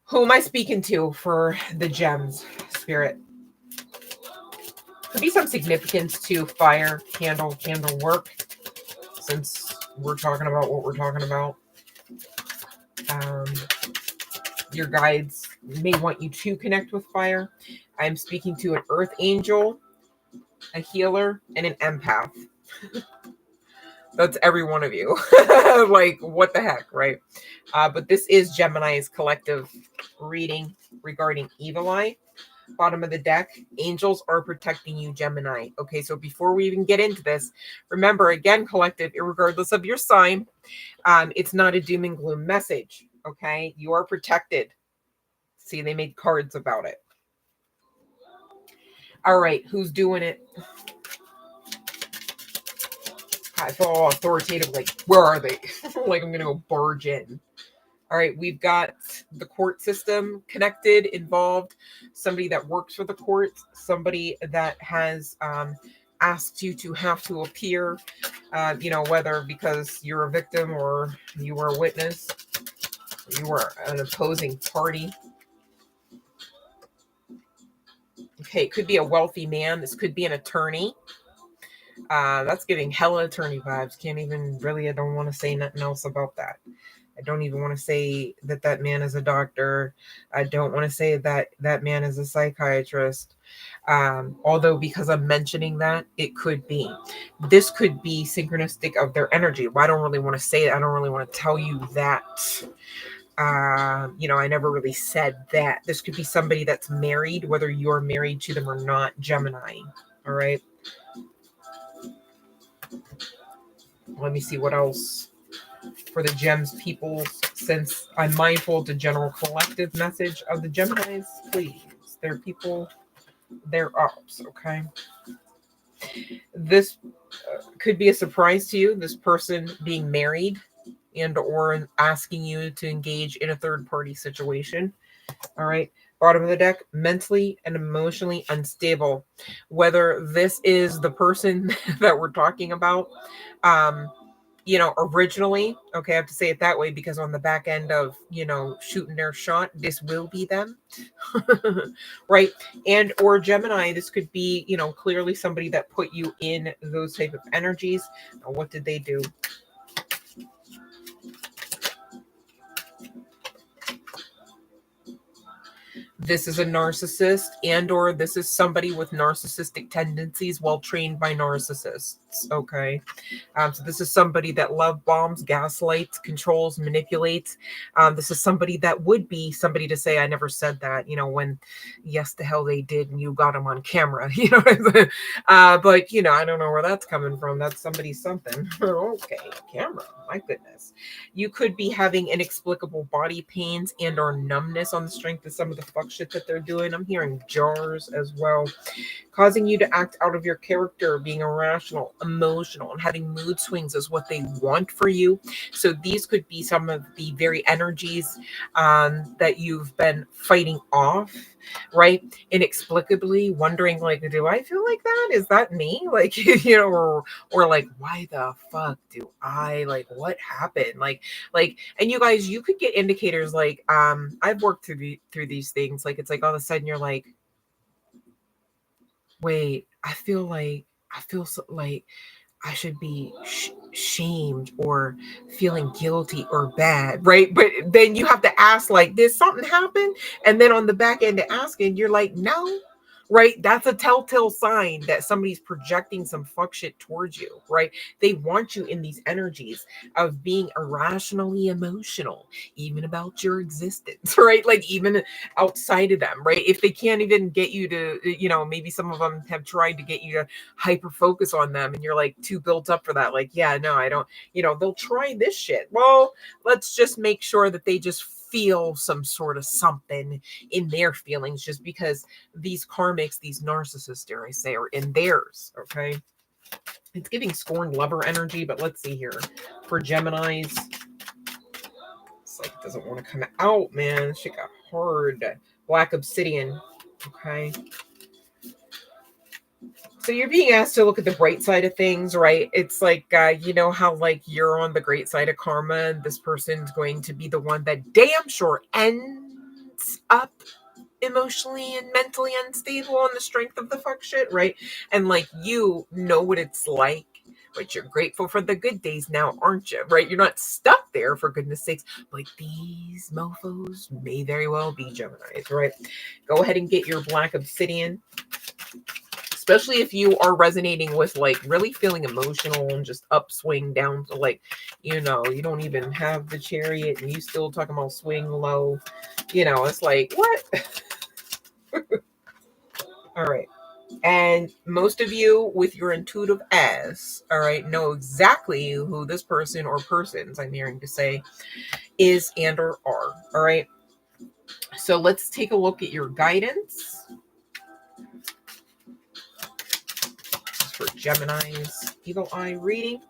Who am I speaking to for the gems, Spirit? Could be some significance to fire, candle work, since we're talking about what we're talking about. Your guides may want you to connect with fire. I'm speaking to an earth angel, a healer, and an empath. That's every one of you. Like, what the heck, right? But this is Gemini's collective reading regarding evil eye. Bottom of the deck, angels are protecting you, Gemini. Okay, so before we even get into this, remember, again, collective, regardless of your sign, it's not a doom and gloom message. Okay, you are protected. See, they made cards about it. All right, who's doing it? I feel all authoritative, like, where are they? Like, I'm going to go barge in. All right, we've got the court system connected, involved, somebody that works for the court, somebody that has asked you to have to appear, whether because you're a victim or you were a witness, you were an opposing party. Okay, it could be a wealthy man. This could be an attorney. That's giving hella attorney vibes. I don't want to say nothing else about that. I don't even want to say that man is a doctor. I don't want to say that man is a psychiatrist. Although because I'm mentioning that, it could be. This could be synchronistic of their energy. Well, I don't really want to say it. I don't really want to tell you that. I never really said that. This could be somebody that's married, whether you're married to them or not, Gemini. All right. Let me see what else for the gems people, since I'm mindful of the general collective message of the Geminis. Please, they're people, they're ups. Okay. This could be a surprise to you, this person being married and or asking you to engage in a third party situation. All right. Bottom of the deck, mentally and emotionally unstable. Whether this is the person that we're talking about, originally, okay, I have to say it that way because on the back end of, shooting their shot, this will be them. Right. And or Gemini, this could be, clearly somebody that put you in those type of energies. Now, what did they do? This is a narcissist, and or this is somebody with narcissistic tendencies, well trained by narcissists. Okay. So this is somebody that love bombs, gaslights, controls, manipulates. This is somebody that would be somebody to say, I never said that, when yes, the hell they did, and you got them on camera, but I don't know where that's coming from. That's somebody's something. Okay, camera, my goodness. You could be having inexplicable body pains and or numbness on the strength of some of the fuck shit that they're doing. I'm hearing jars as well, causing you to act out of your character, being irrational, emotional, and having mood swings is what they want for you. So these could be some of the very energies that you've been fighting off, right? Inexplicably wondering, like, do I feel like that? Is that me? Like, or like, why the fuck do I, like, what happened? Like, and you guys, you could get indicators like, I've worked through these things. Like, it's like all of a sudden you're like, wait, I feel so, like, I should be shamed or feeling guilty or bad, right? But then you have to ask, like, did something happen? And then on the back end of asking, you're like, no, right? That's a telltale sign that somebody's projecting some fuck shit towards you, right? They want you in these energies of being irrationally emotional, even about your existence, right? Like, even outside of them, right? If they can't even get you to, maybe some of them have tried to get you to hyper focus on them and you're like too built up for that. Like, yeah, no, I don't, they'll try this shit. Well, let's just make sure that they just feel some sort of something in their feelings, just because these karmics, these narcissists, dare I say, are in theirs. Okay. It's giving scorned lover energy, but let's see here. For Geminis, it's like it doesn't want to come out, man. Shit got hard. Black obsidian. Okay. So you're being asked to look at the bright side of things, right? It's like, you know how like you're on the great side of karma and this person's going to be the one that damn sure ends up emotionally and mentally unstable on the strength of the fuck shit, right? And like, you know what it's like, but you're grateful for the good days now, aren't you? Right? You're not stuck there, for goodness sakes. Like, these mofos may very well be Geminis, right? Go ahead and get your black obsidian. Especially if you are resonating with like really feeling emotional and just upswing down to like, you don't even have the chariot and you still talking about swing low. It's like, what? All right. And most of you with your intuitive ass, all right, know exactly who this person or persons, I'm hearing to say, is and or are. All right. So let's take a look at your guidance for Gemini's evil eye reading.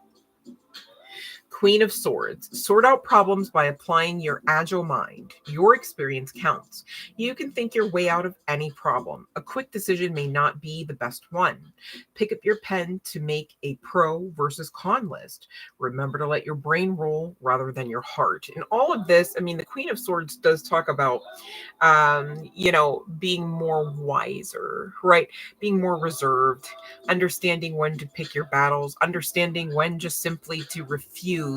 Queen of Swords. Sort out problems by applying your agile mind. Your experience counts. You can think your way out of any problem. A quick decision may not be the best one. Pick up your pen to make a pro versus con list. Remember to let your brain roll rather than your heart. And all of this, I mean, the Queen of Swords does talk about, being more wiser, right? Being more reserved, understanding when to pick your battles, understanding when just simply to refuse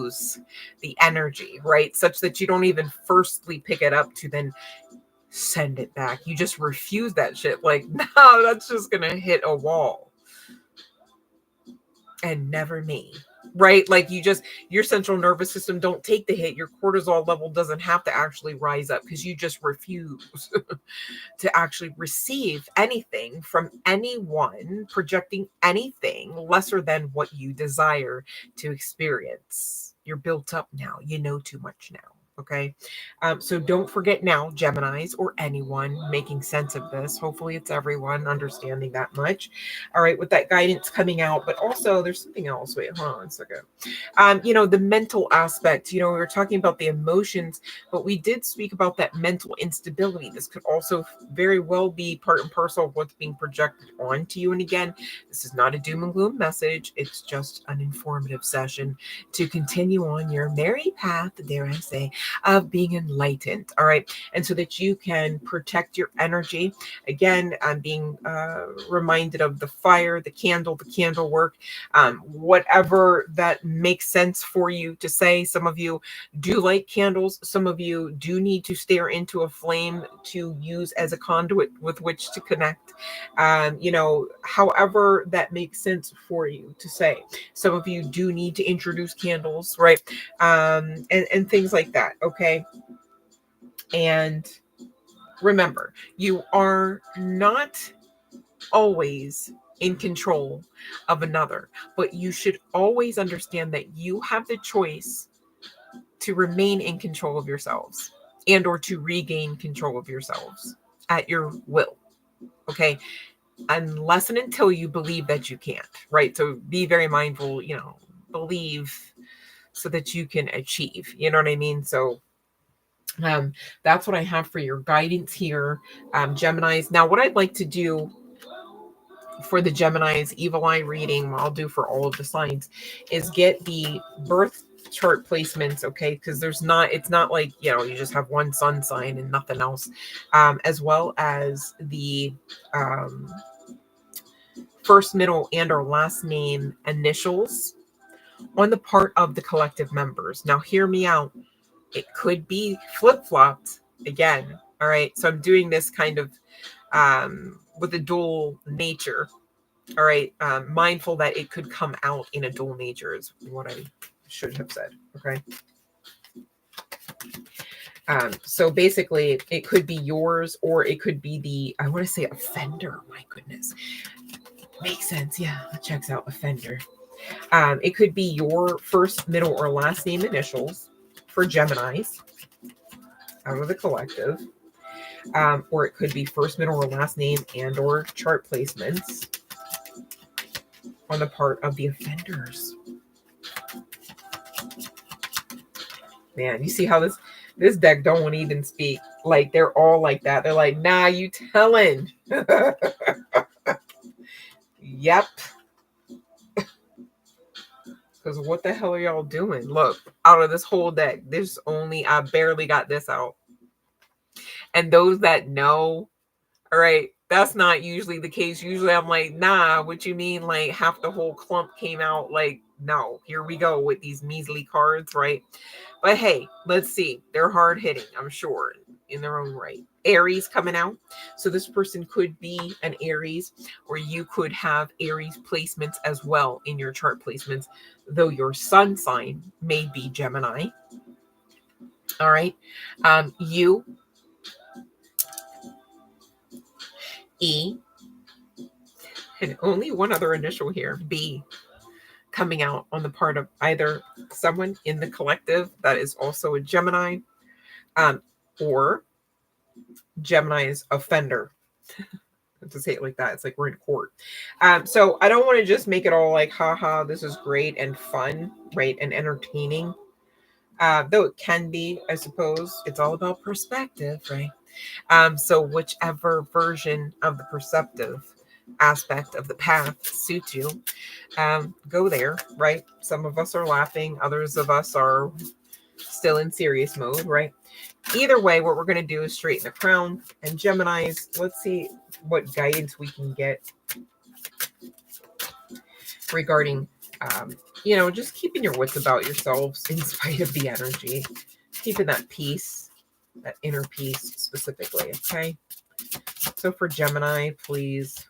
the energy, right? Such that you don't even firstly pick it up to then send it back. You just refuse that shit. Like, no, that's just gonna hit a wall. And never me. Right? Like, your central nervous system don't take the hit. Your cortisol level doesn't have to actually rise up because you just refuse to actually receive anything from anyone projecting anything lesser than what you desire to experience. You're built up now. You know too much now. Okay. So don't forget now, Geminis or anyone making sense of this. Hopefully it's everyone understanding that much. All right. With that guidance coming out, but also there's something else. Wait, hold on a second. The mental aspect, we were talking about the emotions, but we did speak about that mental instability. This could also very well be part and parcel of what's being projected onto you. And again, this is not a doom and gloom message. It's just an informative session to continue on your merry path, dare I say, of being enlightened. All right. And so that you can protect your energy. Again, I'm being reminded of the fire, the candle work, whatever that makes sense for you to say. Some of you do like candles. Some of you do need to stare into a flame to use as a conduit with which to connect. However that makes sense for you to say. Some of you do need to introduce candles, right? And things like that. Okay. And remember, you are not always in control of another, but you should always understand that you have the choice to remain in control of yourselves and or to regain control of yourselves at your will. Okay. Unless and until you believe that you can't, right? So be very mindful, believe so that you can achieve, you know what I mean? So that's what I have for your guidance here, Geminis. Now, what I'd like to do for the Gemini's evil eye reading, I'll do for all of the signs, is get the birth chart placements, okay? Because it's not like, you just have one sun sign and nothing else, as well as the first, middle, and or last name initials on the part of the collective members. Now, hear me out. It could be flip-flopped again. All right. So I'm doing this kind of with a dual nature. All right. Mindful that it could come out in a dual nature is what I should have said. Okay. So basically it could be yours, or it could be the, I want to say offender. My goodness. Makes sense. Yeah. That checks out, offender. It could be your first, middle, or last name initials for Geminis out of the collective. Or it could be first, middle, or last name and or chart placements on the part of the offenders. Man, you see how this deck don't even speak. Like, they're all like that. They're like, nah, you telling. Yep. Because what the hell are y'all doing? Look, out of this whole deck, I barely got this out. And those that know, all right, that's not usually the case. Usually I'm like, nah, what you mean? Like half the whole clump came out. Like, no, here we go with these measly cards, right? But hey, let's see. They're hard hitting, I'm sure, in their own right. Aries coming out. So this person could be an Aries, or you could have Aries placements as well in your chart placements, though your sun sign may be Gemini. All right. You, E, and only one other initial here, B, coming out on the part of either someone in the collective that is also a Gemini, or Gemini's offender. To say it like that, it's like we're in court. So I don't want to just make it all like, haha, this is great and fun, right, and entertaining. Though it can be, I suppose. It's all about perspective, right? So whichever version of the perceptive aspect of the path suits you, go there, right? Some of us are laughing, others of us are still in serious mode, right? Either way, what we're going to do is straighten the crown. And Geminis, let's see what guidance we can get regarding, just keeping your wits about yourselves in spite of the energy, keeping that peace, that inner peace specifically, okay? So for Gemini, please.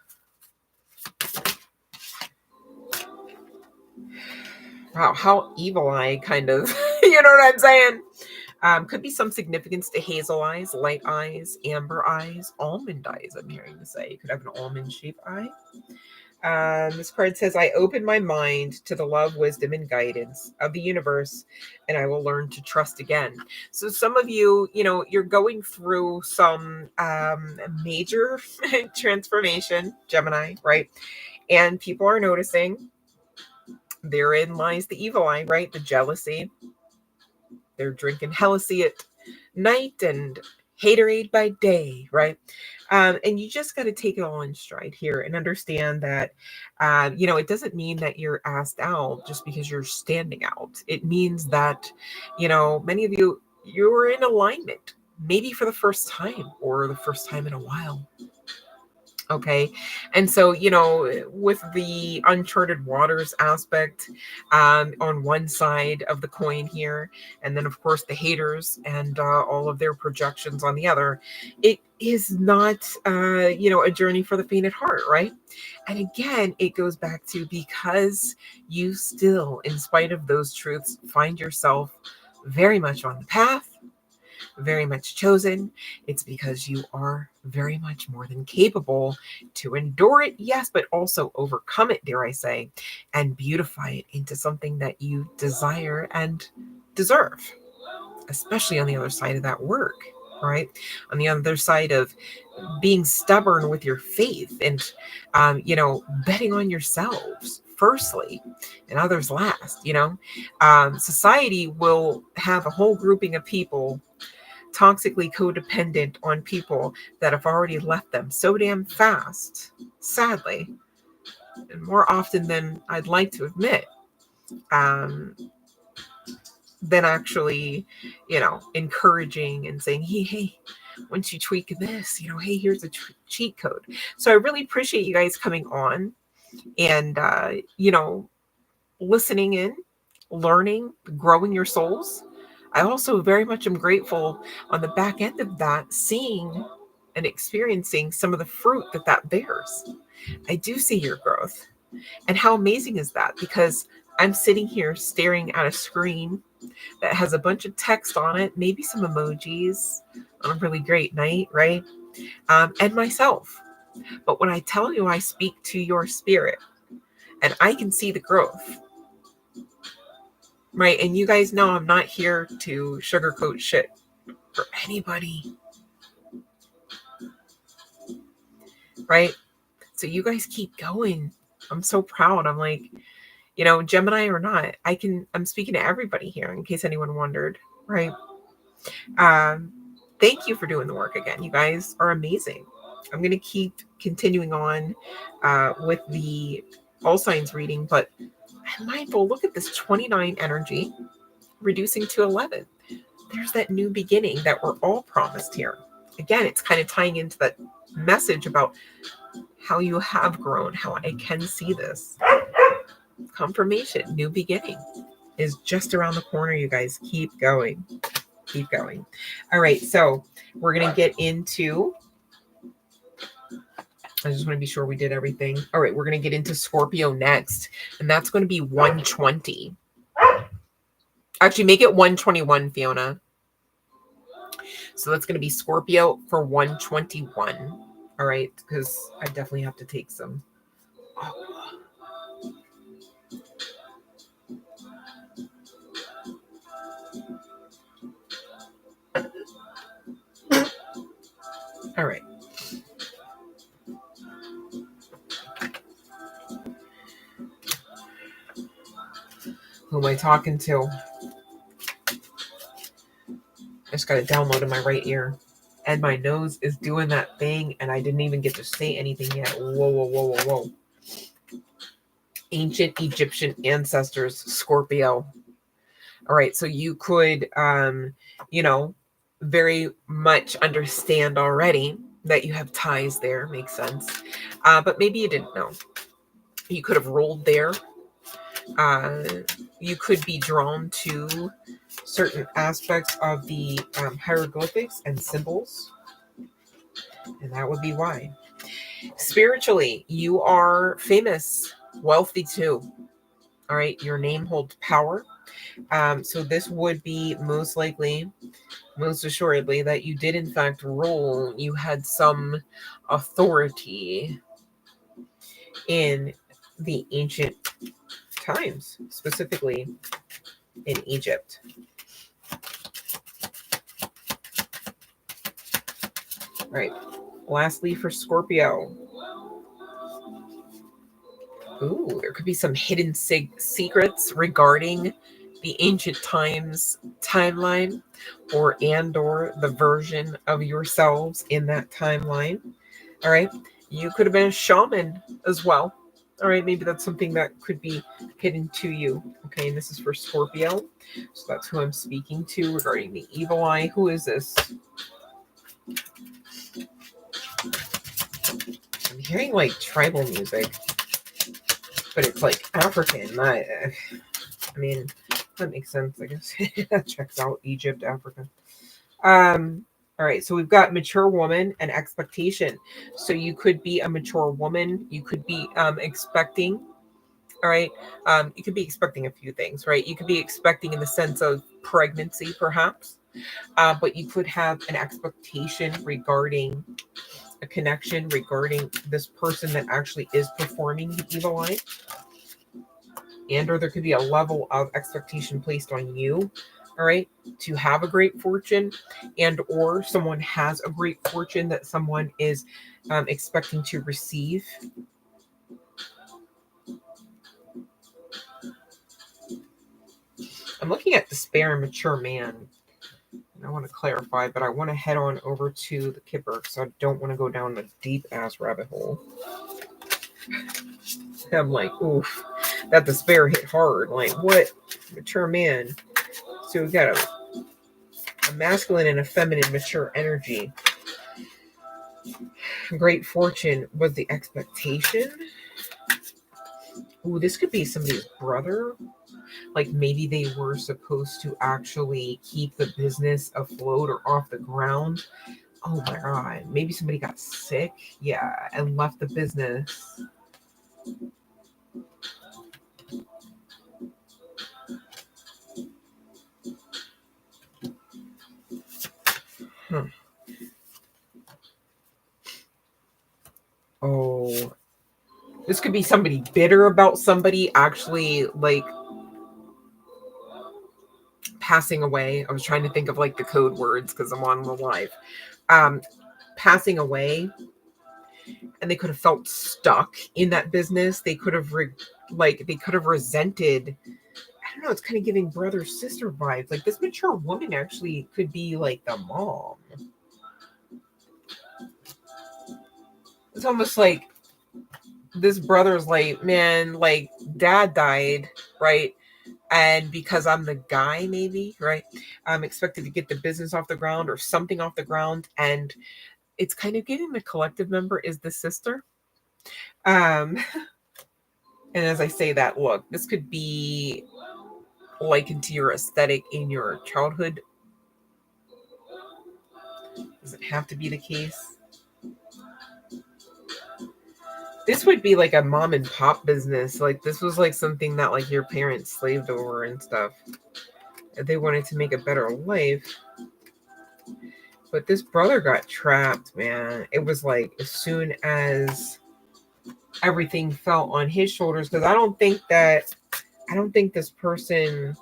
Wow, how evil eye kind of, you know what I'm saying? Could be some significance to hazel eyes, light eyes, amber eyes, almond eyes, I'm hearing you say. You could have an almond-shaped eye. This card says, I open my mind to the love, wisdom, and guidance of the universe, and I will learn to trust again. So some of you, you're going through some major transformation, Gemini, right? And people are noticing. Therein lies the evil eye, right? The jealousy. They're drinking Hennessy at night and haterade by day, right? And you just got to take it all in stride here and understand that, it doesn't mean that you're asked out just because you're standing out. It means that, many of you, you're in alignment, maybe for the first time or the first time in a while. Okay. And so, with the uncharted waters aspect on one side of the coin here, and then, of course, the haters and all of their projections on the other, it is not, a journey for the faint at heart, right? And again, it goes back to because you still, in spite of those truths, find yourself very much on the path, very much chosen. It's because you are very much more than capable to endure it, yes, but also overcome it, dare I say, and beautify it into something that you desire and deserve, especially on the other side of that work, right? On the other side of being stubborn with your faith and, betting on yourselves firstly and others last. Society will have a whole grouping of people toxically codependent on people that have already left them so damn fast, sadly, and more often than I'd like to admit, than actually, encouraging and saying, hey, once you tweak this, hey, here's a cheat code. So I really appreciate you guys coming on and, listening in, learning, growing your souls. I also very much am grateful on the back end of that, seeing and experiencing some of the fruit that bears. I do see your growth. And how amazing is that? Because I'm sitting here staring at a screen that has a bunch of text on it, maybe some emojis on a really great night, right? And myself. But when I tell you I speak to your spirit and I can see the growth, right? And you guys know I'm not here to sugarcoat shit for anybody, right? So you guys keep going. I'm so proud. I'm like, Gemini or not, I'm speaking to everybody here in case anyone wondered, right? Thank you for doing the work again. You guys are amazing. I'm going to keep continuing on with the all signs reading, but I'm mindful. Look at this 29 energy reducing to 11. There's that new beginning that we're all promised here. Again, it's kind of tying into that message about how you have grown, how I can see this. Confirmation, new beginning is just around the corner, you guys. Keep going. Keep going. All right, so we're going to get into, I just want to be sure we did everything. All right, we're going to get into Scorpio next, and that's going to be 120. Actually, make it 121, Fiona. So that's going to be Scorpio for 121. All right, because I definitely have to take some. All right. Who am I talking to? I just got it downloaded in my right ear. And my nose is doing that thing, and I didn't even get to say anything yet. Whoa, whoa, whoa, whoa, whoa. Ancient Egyptian ancestors, Scorpio. All right, so you could, very much understand already that you have ties there. Makes sense. But maybe you didn't know. You could have rolled there. You could be drawn to certain aspects of the hieroglyphics and symbols, and that would be why. Spiritually, you are famous, wealthy too. All right, your name holds power. So this would be most likely, most assuredly, that you did in fact rule. You had some authority in the ancient times, specifically in Egypt. All right. Lastly, for Scorpio. Ooh, there could be some hidden secrets regarding the ancient times timeline, or the version of yourselves in that timeline. All right. You could have been a shaman as well. All right. Maybe that's something that could be hidden to you. Okay. And this is for Scorpio. So that's who I'm speaking to regarding the evil eye. Who is this? I'm hearing like tribal music, but it's like African. I mean, that makes sense, I guess. That checks out. Egypt, Africa. All right, so we've got mature woman and expectation. So you could be a mature woman. You could be expecting. All right, you could be expecting a few things, right? You could be expecting in the sense of pregnancy, perhaps, but you could have an expectation regarding a connection regarding this person that actually is performing the evil eye. And or there could be a level of expectation placed on you, all right, to have a great fortune, and or someone has a great fortune that someone is expecting to receive. I'm looking at despair and mature man. I want to clarify, but I want to head on over to the Kipper because I don't want to go down a deep ass rabbit hole. I'm like, oof, that despair hit hard. Like, what? Mature man. So we've got a masculine and a feminine mature energy. Great fortune was the expectation. Ooh, this could be somebody's brother. Like maybe they were supposed to actually keep the business afloat or off the ground. Oh my God. Maybe somebody got sick. Yeah. And left the business. Oh, this could be somebody bitter about somebody actually like passing away. I was trying to think of like the code words because I'm on the live. Passing away, and they could have felt stuck in that business. They could have they could have resented. I don't know. It's kind of giving brother sister vibes. Like this mature woman actually could be like the mom. It's almost like this brother's like, man, like dad died, right? And because I'm the guy, maybe, right? I'm expected to get the business off the ground or something off the ground. And it's kind of getting the collective member is the sister. And as I say that, look, this could be likened to your aesthetic in your childhood. Does it have to be the case? This would be like a mom and pop business. Like this was like something that like your parents slaved over and stuff. They wanted to make a better life. But this brother got trapped, man. It was like as soon as everything fell on his shoulders, because I don't think this person,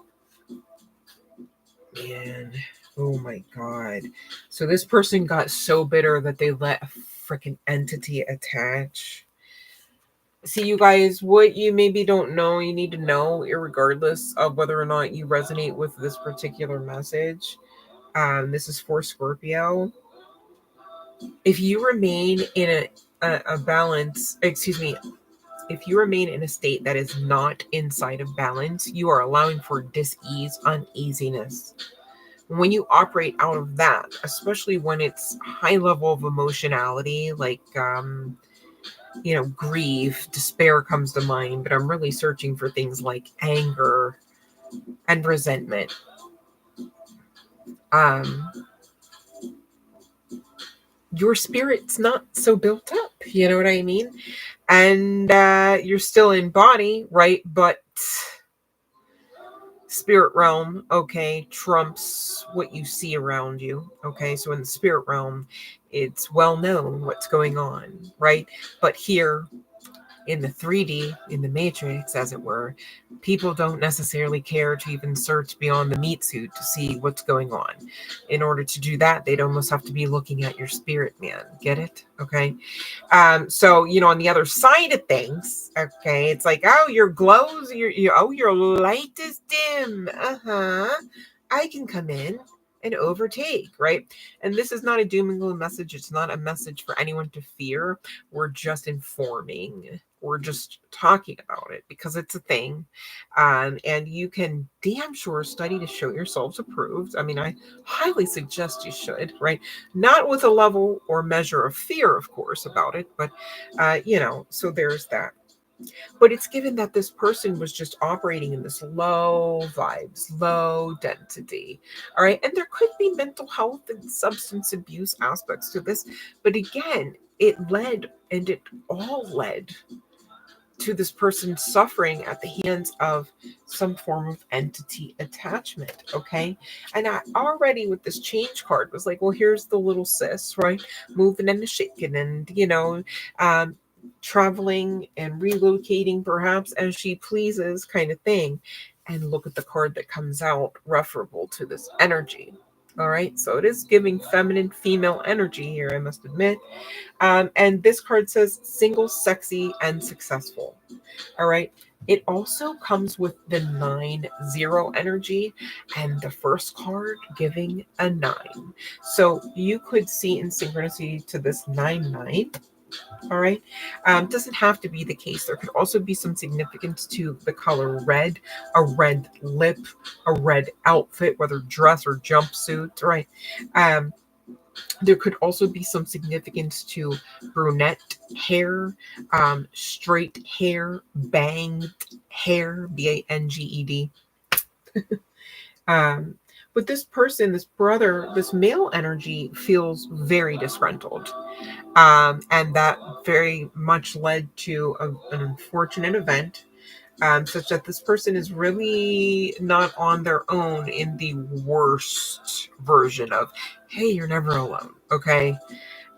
man, oh my God. So this person got so bitter that they let a freaking entity attach. See, you guys, what you maybe don't know, you need to know, irregardless of whether or not you resonate with this particular message. This is for Scorpio. If you remain in a balance, excuse me, if you remain in a state that is not inside of balance, you are allowing for dis-ease, uneasiness. When you operate out of that, especially when it's high level of emotionality, like grief, despair comes to mind, but I'm really searching for things like anger and resentment. Your spirit's not so built up, you know what I mean? And you're still in body, right? But spirit realm, okay, trumps what you see around you. Okay, so in the spirit realm, it's well known what's going on, right? But here in the 3D, in the matrix, as it were, people don't necessarily care to even search beyond the meat suit to see what's going on. In order to do that, they'd almost have to be looking at your spirit, man. Get it? Okay. So on the other side of things, okay, it's like, oh, your glows, your light is dim. I can come in and overtake, right? And this is not a doom and gloom message. It's not a message for anyone to fear. We're just informing. We're just talking about it because it's a thing. And you can damn sure study to show yourselves approved. I mean, I highly suggest you should, right? Not with a level or measure of fear, of course, about it, but, so there's that. But it's given that this person was just operating in this low vibes, low density. All right. And there could be mental health and substance abuse aspects to this. But again, it all led to this person suffering at the hands of some form of entity attachment. Okay. And I already with this change card was like, well, here's the little sis, right? Moving and shaking and, traveling and relocating perhaps as she pleases kind of thing. And look at the card that comes out referable to this energy. All right. So it is giving feminine, female energy here, I must admit. And this card says single, sexy, and successful. All right. It also comes with the 9-0 energy and the first card giving a 9. So you could see in synchronicity to this 9-9. All right. Doesn't have to be the case. There could also be some significance to the color red, a red lip, a red outfit, whether dress or jumpsuit, right? There could also be some significance to brunette hair, straight hair, banged hair, Banged. Um, but this person, this brother, this male energy feels very disgruntled. And that very much led to an unfortunate event, such that this person is really not on their own in the worst version of, hey, you're never alone. Okay.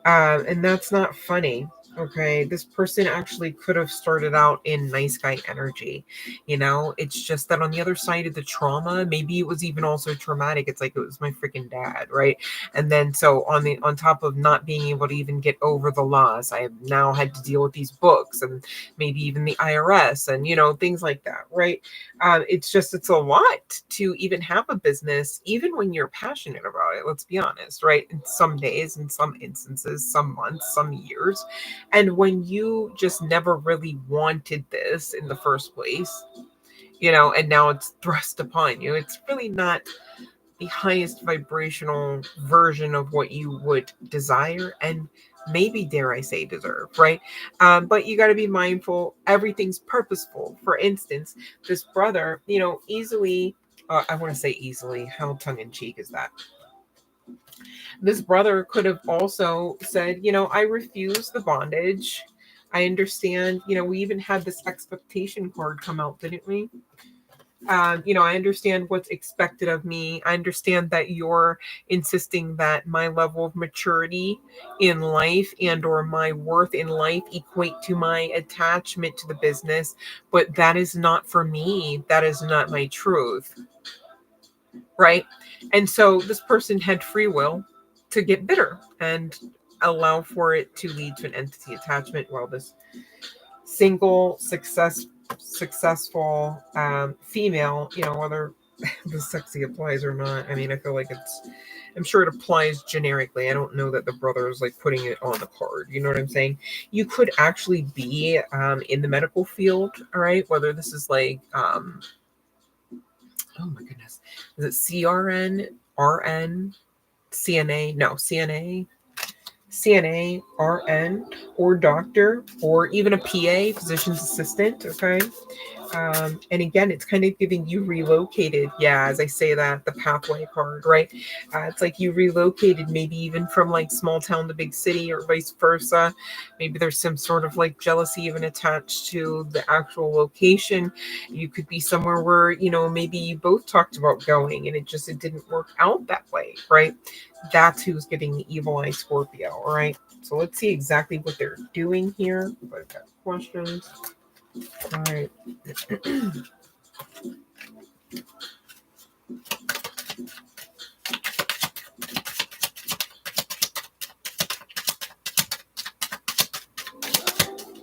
And that's not funny. Okay, this person actually could have started out in nice guy energy. It's just that on the other side of the trauma, maybe it was even also traumatic. It's like it was my freaking dad, right? And then so on top of not being able to even get over the loss, I have now had to deal with these books and maybe even the IRS and things like that, right? It's a lot to even have a business, even when you're passionate about it. Let's be honest, right? In some days, in some instances, some months, some years. And when you just never really wanted this in the first place, and now it's thrust upon you, it's really not the highest vibrational version of what you would desire and maybe, dare I say, deserve, right? But you got to be mindful, everything's purposeful. For instance, this brother, easily, I want to say easily, how tongue-in-cheek is that? This brother could have also said, I refuse the bondage. I understand, we even had this expectation card come out, didn't we? I understand what's expected of me. I understand that you're insisting that my level of maturity in life and or my worth in life equate to my attachment to the business, but that is not for me. That is not my truth. Right? And so this person had free will to get bitter and allow for it to lead to an entity attachment, while this single successful female, whether the sexy applies or not, I mean, I feel like I'm sure it applies generically. I don't know that the brother is like putting it on the card, you know what I'm saying? You could actually be in the medical field, all right, whether this is like oh my goodness, is it CRN, RN, CNA? No, CNA, RN, or doctor, or even a PA, physician's assistant. Okay. And again, it's kind of giving you relocated. Yeah, as I say that, the pathway card, right? It's like you relocated, maybe even from like small town to big city or vice versa. Maybe there's some sort of like jealousy even attached to the actual location. You could be somewhere where, maybe you both talked about going and it didn't work out that way, right? That's who's getting the evil eye Scorpio, all right? So let's see exactly what they're doing here. If I've got questions. All right.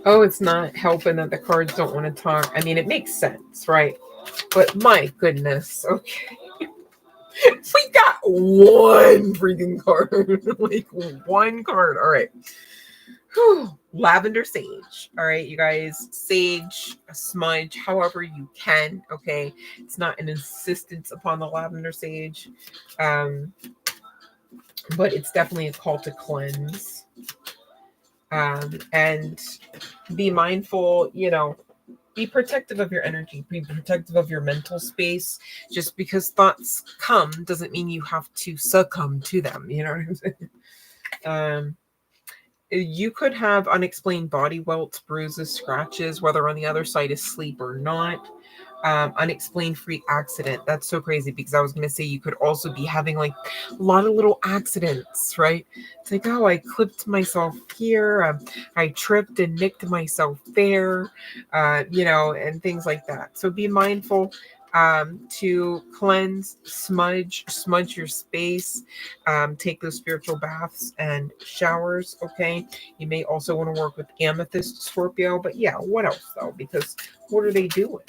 Oh, it's not helping that the cards don't want to talk. I mean, it makes sense, right? But my goodness, okay. We got one freaking card. Like one card. All right. Whew. Lavender sage. All right, you guys. Sage, a smudge, however you can. Okay. It's not an insistence upon the lavender sage. But it's definitely a call to cleanse. And be mindful, be protective of your energy, be protective of your mental space. Just because thoughts come doesn't mean you have to succumb to them. You know what I'm saying? You could have unexplained body welts, bruises, scratches, whether on the other side is sleep or not. Unexplained freak accident. That's so crazy, because I was going to say you could also be having like a lot of little accidents, right? It's like, oh, I clipped myself here. I tripped and nicked myself there, and things like that. So be mindful to cleanse, smudge your space, take those spiritual baths and showers. Okay. You may also want to work with amethyst, Scorpio, but yeah, what else though? Because what are they doing?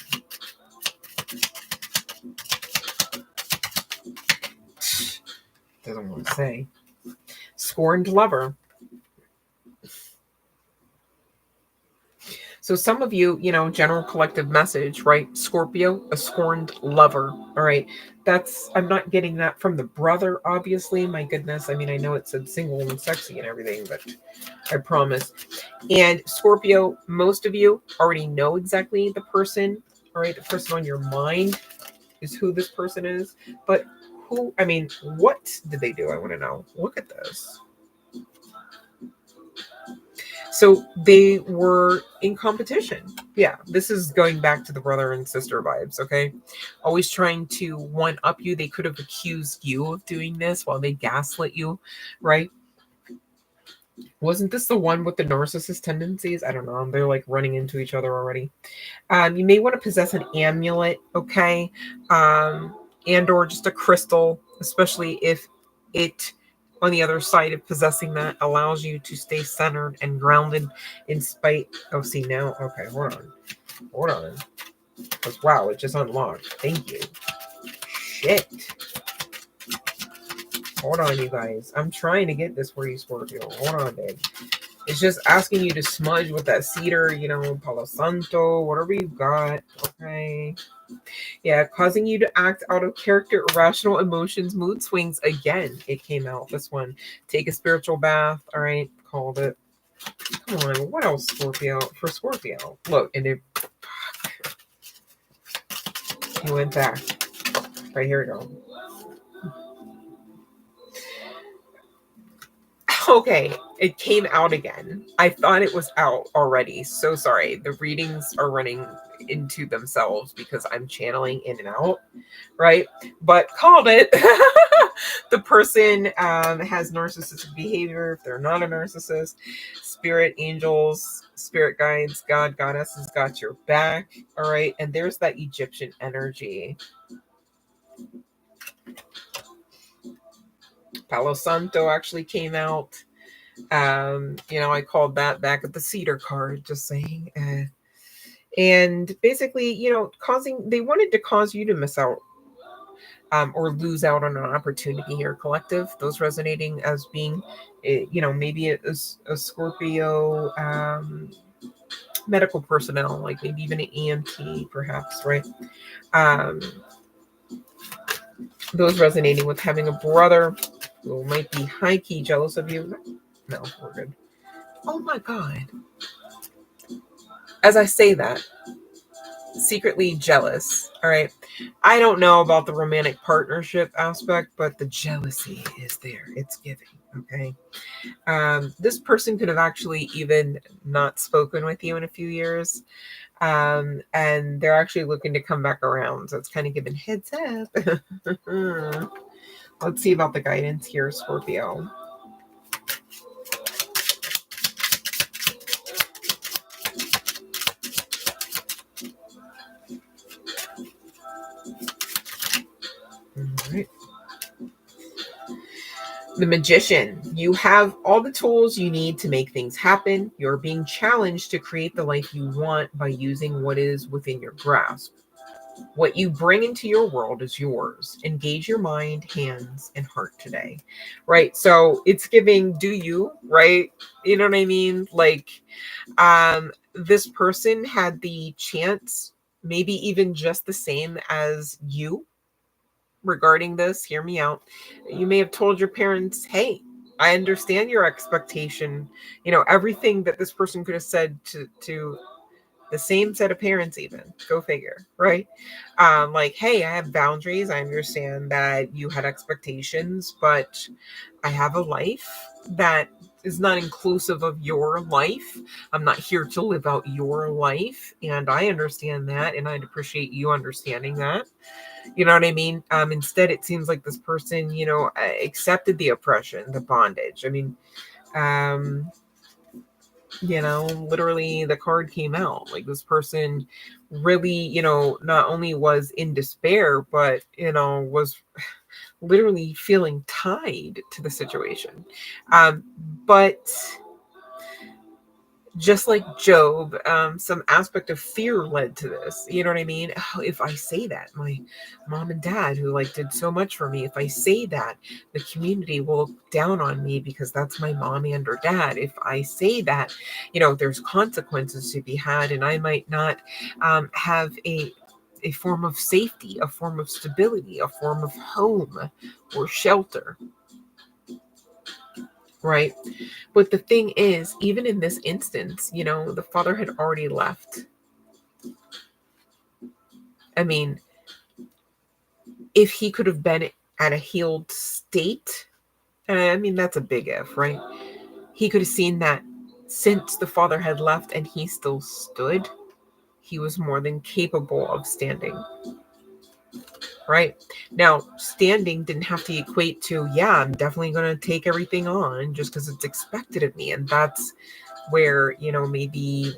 Doesn't want to say. Scorned lover. So some of you, general collective message, right? Scorpio, a scorned lover. All right. I'm not getting that from the brother, obviously. My goodness. I mean, I know it said single and sexy and everything, but I promise. And Scorpio, most of you already know exactly the person, all right? The person on your mind is who this person is. But what did they do? I want to know. Look at this. So they were in competition. Yeah, this is going back to the brother and sister vibes, okay? Always trying to one up you. They could have accused you of doing this while they gaslit you, right? Wasn't this the one with the narcissist tendencies? I don't know. They're like running into each other already. You may want to possess an amulet, okay? And or just a crystal, especially if it, on the other side of possessing that, allows you to stay centered and grounded in spite of, see now, okay, hold on. Because wow, it just unlocked. Thank you. Shit. Hold on, you guys. I'm trying to get this for you, Scorpio. Hold on, babe. It's just asking you to smudge with that cedar, Palo Santo, whatever you got, okay? Yeah, causing you to act out of character, irrational emotions, mood swings. Again, it came out, this one. Take a spiritual bath, all right? Called it. Come on, what else, Scorpio? For Scorpio. Look, and it... He went back. Right, here we go. Okay, it came out again. I thought it was out already. So sorry. The readings are running into themselves because I'm channeling in and out, right? But called it. The person has narcissistic behavior if they're not a narcissist. Spirit angels, spirit guides, God, goddesses got your back, all right? And there's that Egyptian energy. Palo Santo actually came out. I called that back at the cedar card, just saying. And basically, they wanted to cause you to miss out or lose out on an opportunity here. Collective, those resonating as being, maybe a Scorpio medical personnel, like maybe even an EMT, perhaps, right? Those resonating with having a brother who might be high key jealous of you. No, we're good. Oh my God. As I say that, secretly jealous, all right? I don't know about the romantic partnership aspect, but the jealousy is there. It's giving, okay? This person could have actually even not spoken with you in a few years, and they're actually looking to come back around, so it's kind of giving heads up. Let's see about the guidance here, Scorpio. All right. The Magician. You have all the tools you need to make things happen. You're being challenged to create the life you want by using what is within your grasp. What you bring into your world is yours. Engage your mind, hands, and heart today. Right? So it's giving, do you, right? You know what I mean? Like, this person had the chance, maybe even just the same as you, regarding this. Hear me out. You may have told your parents, hey, I understand your expectation. Everything that this person could have said to the same set of parents, even. Go figure, right? Like, hey, I have boundaries. I understand that you had expectations, but I have a life that is not inclusive of your life. I'm not here to live out your life. And I understand that. And I'd appreciate you understanding that. You know what I mean? Instead, it seems like this person, accepted the oppression, the bondage. I mean, literally the card came out. Like, this person really, not only was in despair, but, was literally feeling tied to the situation. But just like Job, some aspect of fear led to this. You know what I mean? Oh, if I say that, my mom and dad, who like did so much for me, if I say that, the community will look down on me because that's my mom and or dad. If I say that, there's consequences to be had, and I might not have a form of safety, a form of stability, a form of home or shelter. Right. But the thing is, even in this instance, the father had already left. I mean, if he could have been at a healed state, I mean, that's a big if, right? He could have seen that since the father had left and he still stood, he was more than capable of standing. Right? Now, standing didn't have to equate to, yeah, I'm definitely going to take everything on just because it's expected of me. And that's where, maybe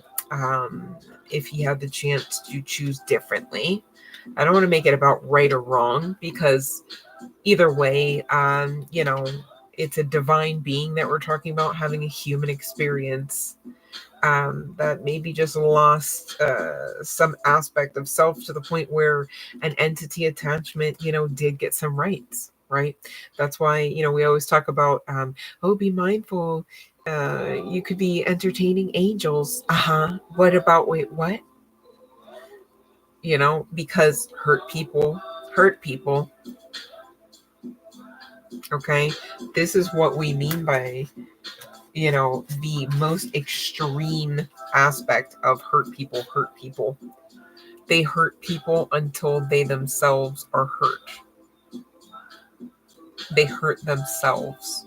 if he had the chance to choose differently. I don't want to make it about right or wrong, because either way, it's a divine being that we're talking about having a human experience that maybe just lost some aspect of self to the point where an entity attachment, did get some rights, right? That's why, we always talk about, be mindful. You could be entertaining angels. What about, wait, what? Because hurt people hurt people. Okay. This is what we mean by, the most extreme aspect of hurt people hurt people. They hurt people until they themselves are hurt. They hurt themselves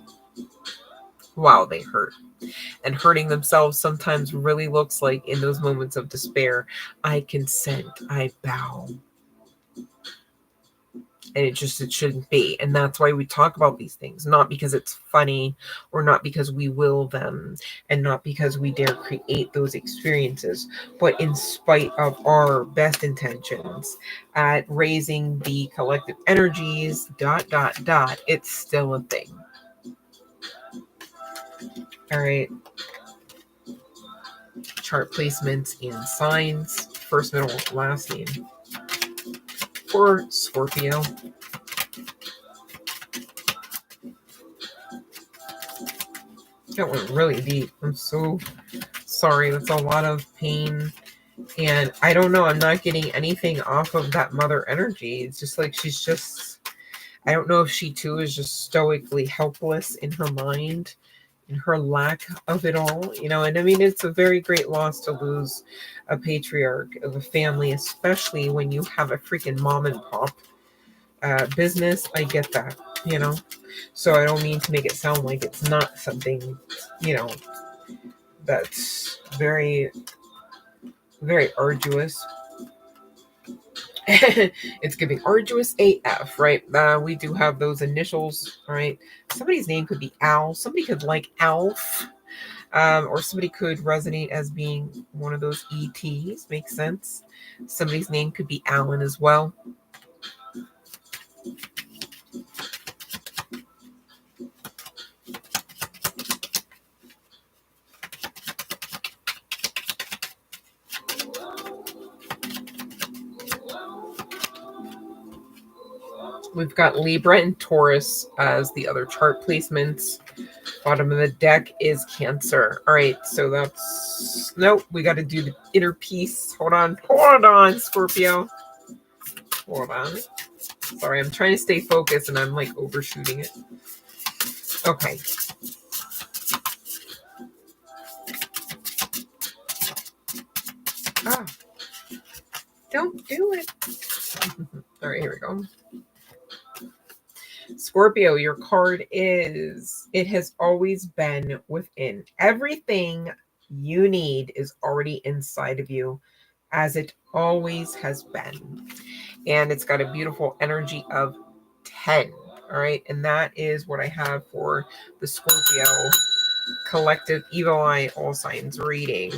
while they hurt. And hurting themselves sometimes really looks like, in those moments of despair, I consent, I bow. And it shouldn't be. And that's why we talk about these things, not because it's funny, or not because we will them, and not because we dare create those experiences, but in spite of our best intentions at raising the collective energies, ... it's still a thing. All right. Chart placements and signs. First, middle, last name for Scorpio. That went really deep. I'm so sorry. That's a lot of pain. And I don't know. I'm not getting anything off of that mother energy. It's just like I don't know if she too is just stoically helpless in her mind, in her lack of it all. And I mean, it's a very great loss to lose a patriarch of a family, especially when you have a freaking mom and pop business. I get that, So I don't mean to make it sound like it's not something, that's very, very arduous. It's giving arduous AF, right? We do have those initials, right? Somebody's name could be Al. Somebody could like Alf, or somebody could resonate as being one of those ETs. Makes sense. Somebody's name could be Alan as well. We've got Libra and Taurus as the other chart placements. Bottom of the deck is Cancer. All right, so nope. We got to do the inner peace. Hold on, Scorpio. Hold on. Sorry, I'm trying to stay focused and I'm like overshooting it. Okay. Don't do it. All right, here we go. Scorpio, your card is, it has always been within. Everything you need is already inside of you, as it always has been. And it's got a beautiful energy of 10. All right. And that is what I have for the Scorpio collective evil eye all signs reading.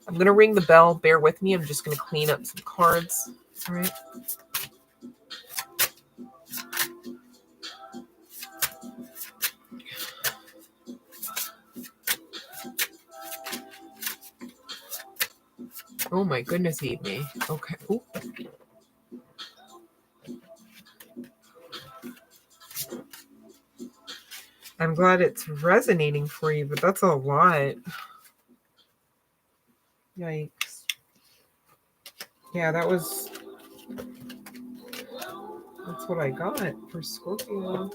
I'm going to ring the bell. Bear with me. I'm just going to clean up some cards. All right. Oh my goodness, eat me. Okay. Ooh. I'm glad it's resonating for you, but that's a lot. Yikes. Yeah, that's what I got for Scorpio.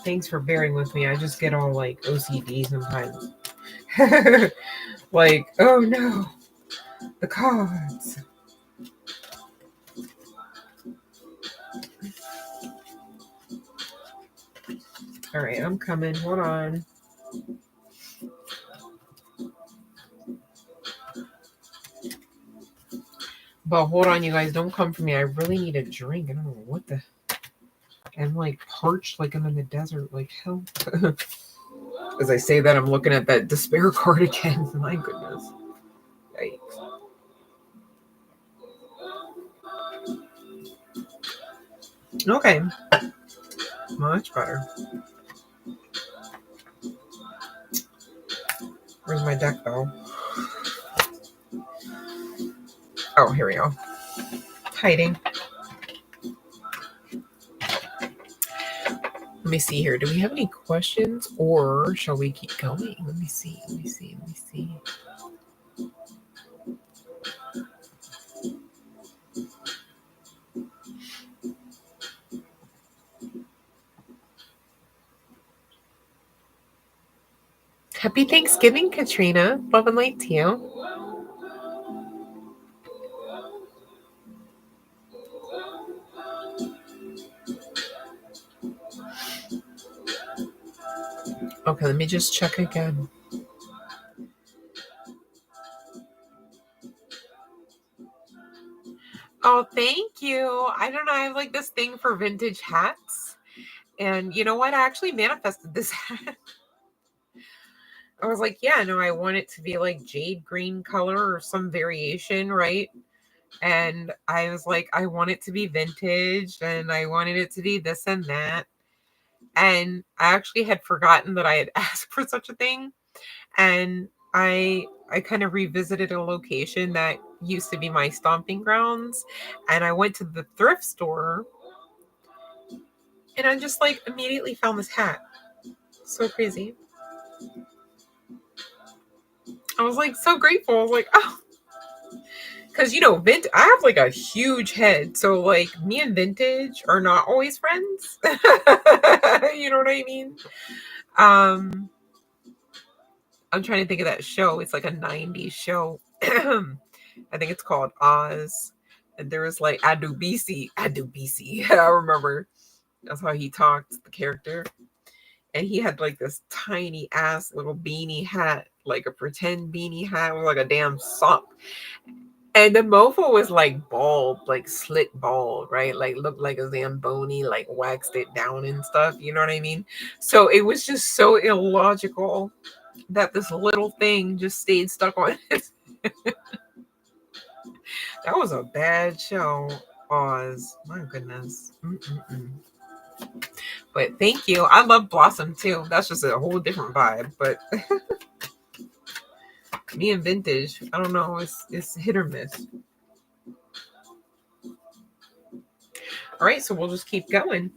Thanks for bearing with me. I just get all like OCD sometimes. Like, oh no, the cards. All right, I'm coming. Hold on. But hold on, you guys. Don't come for me. I really need a drink. I don't know what the... I'm like parched like I'm in the desert. Like hell. As I say that, I'm looking at that despair card again. My goodness. Yikes. Okay. Much better. Where's my deck though? Oh, here we go. Hiding. Let me see here. Do we have any questions or shall we keep going? Let me see. Happy Thanksgiving, Katrina. Love and light to you. Okay, let me just check again. Oh, thank you. I don't know. I have like this thing for vintage hats. And you know what? I actually manifested this hat. I was like, yeah, no, I want it to be like jade green color or some variation, right? And I was like, I want it to be vintage and I wanted it to be this and that. And I actually had forgotten that I had asked for such a thing. And I kind of revisited a location that used to be my stomping grounds. And I went to the thrift store and I just like immediately found this hat. So crazy. I was like so grateful. I was like, oh, because I have like a huge head, so like me and vintage are not always friends. You know what I mean? I'm trying to think of that show. It's like a 90s show. I think it's called Oz. And there was like Adubisi. I remember that's how he talked, the character. And he had like this tiny ass little beanie hat, like a pretend beanie hat with like a damn sock. And the mofo was like bald, like slick bald, right? Like looked like a Zamboni, like waxed it down and stuff. You know what I mean? So it was just so illogical that this little thing just stayed stuck on it. That was a bad show, Oz. My goodness. But thank you. I love Blossom too. That's just a whole different vibe. But me and vintage, I don't know. It's hit or miss. All right, so we'll just keep going.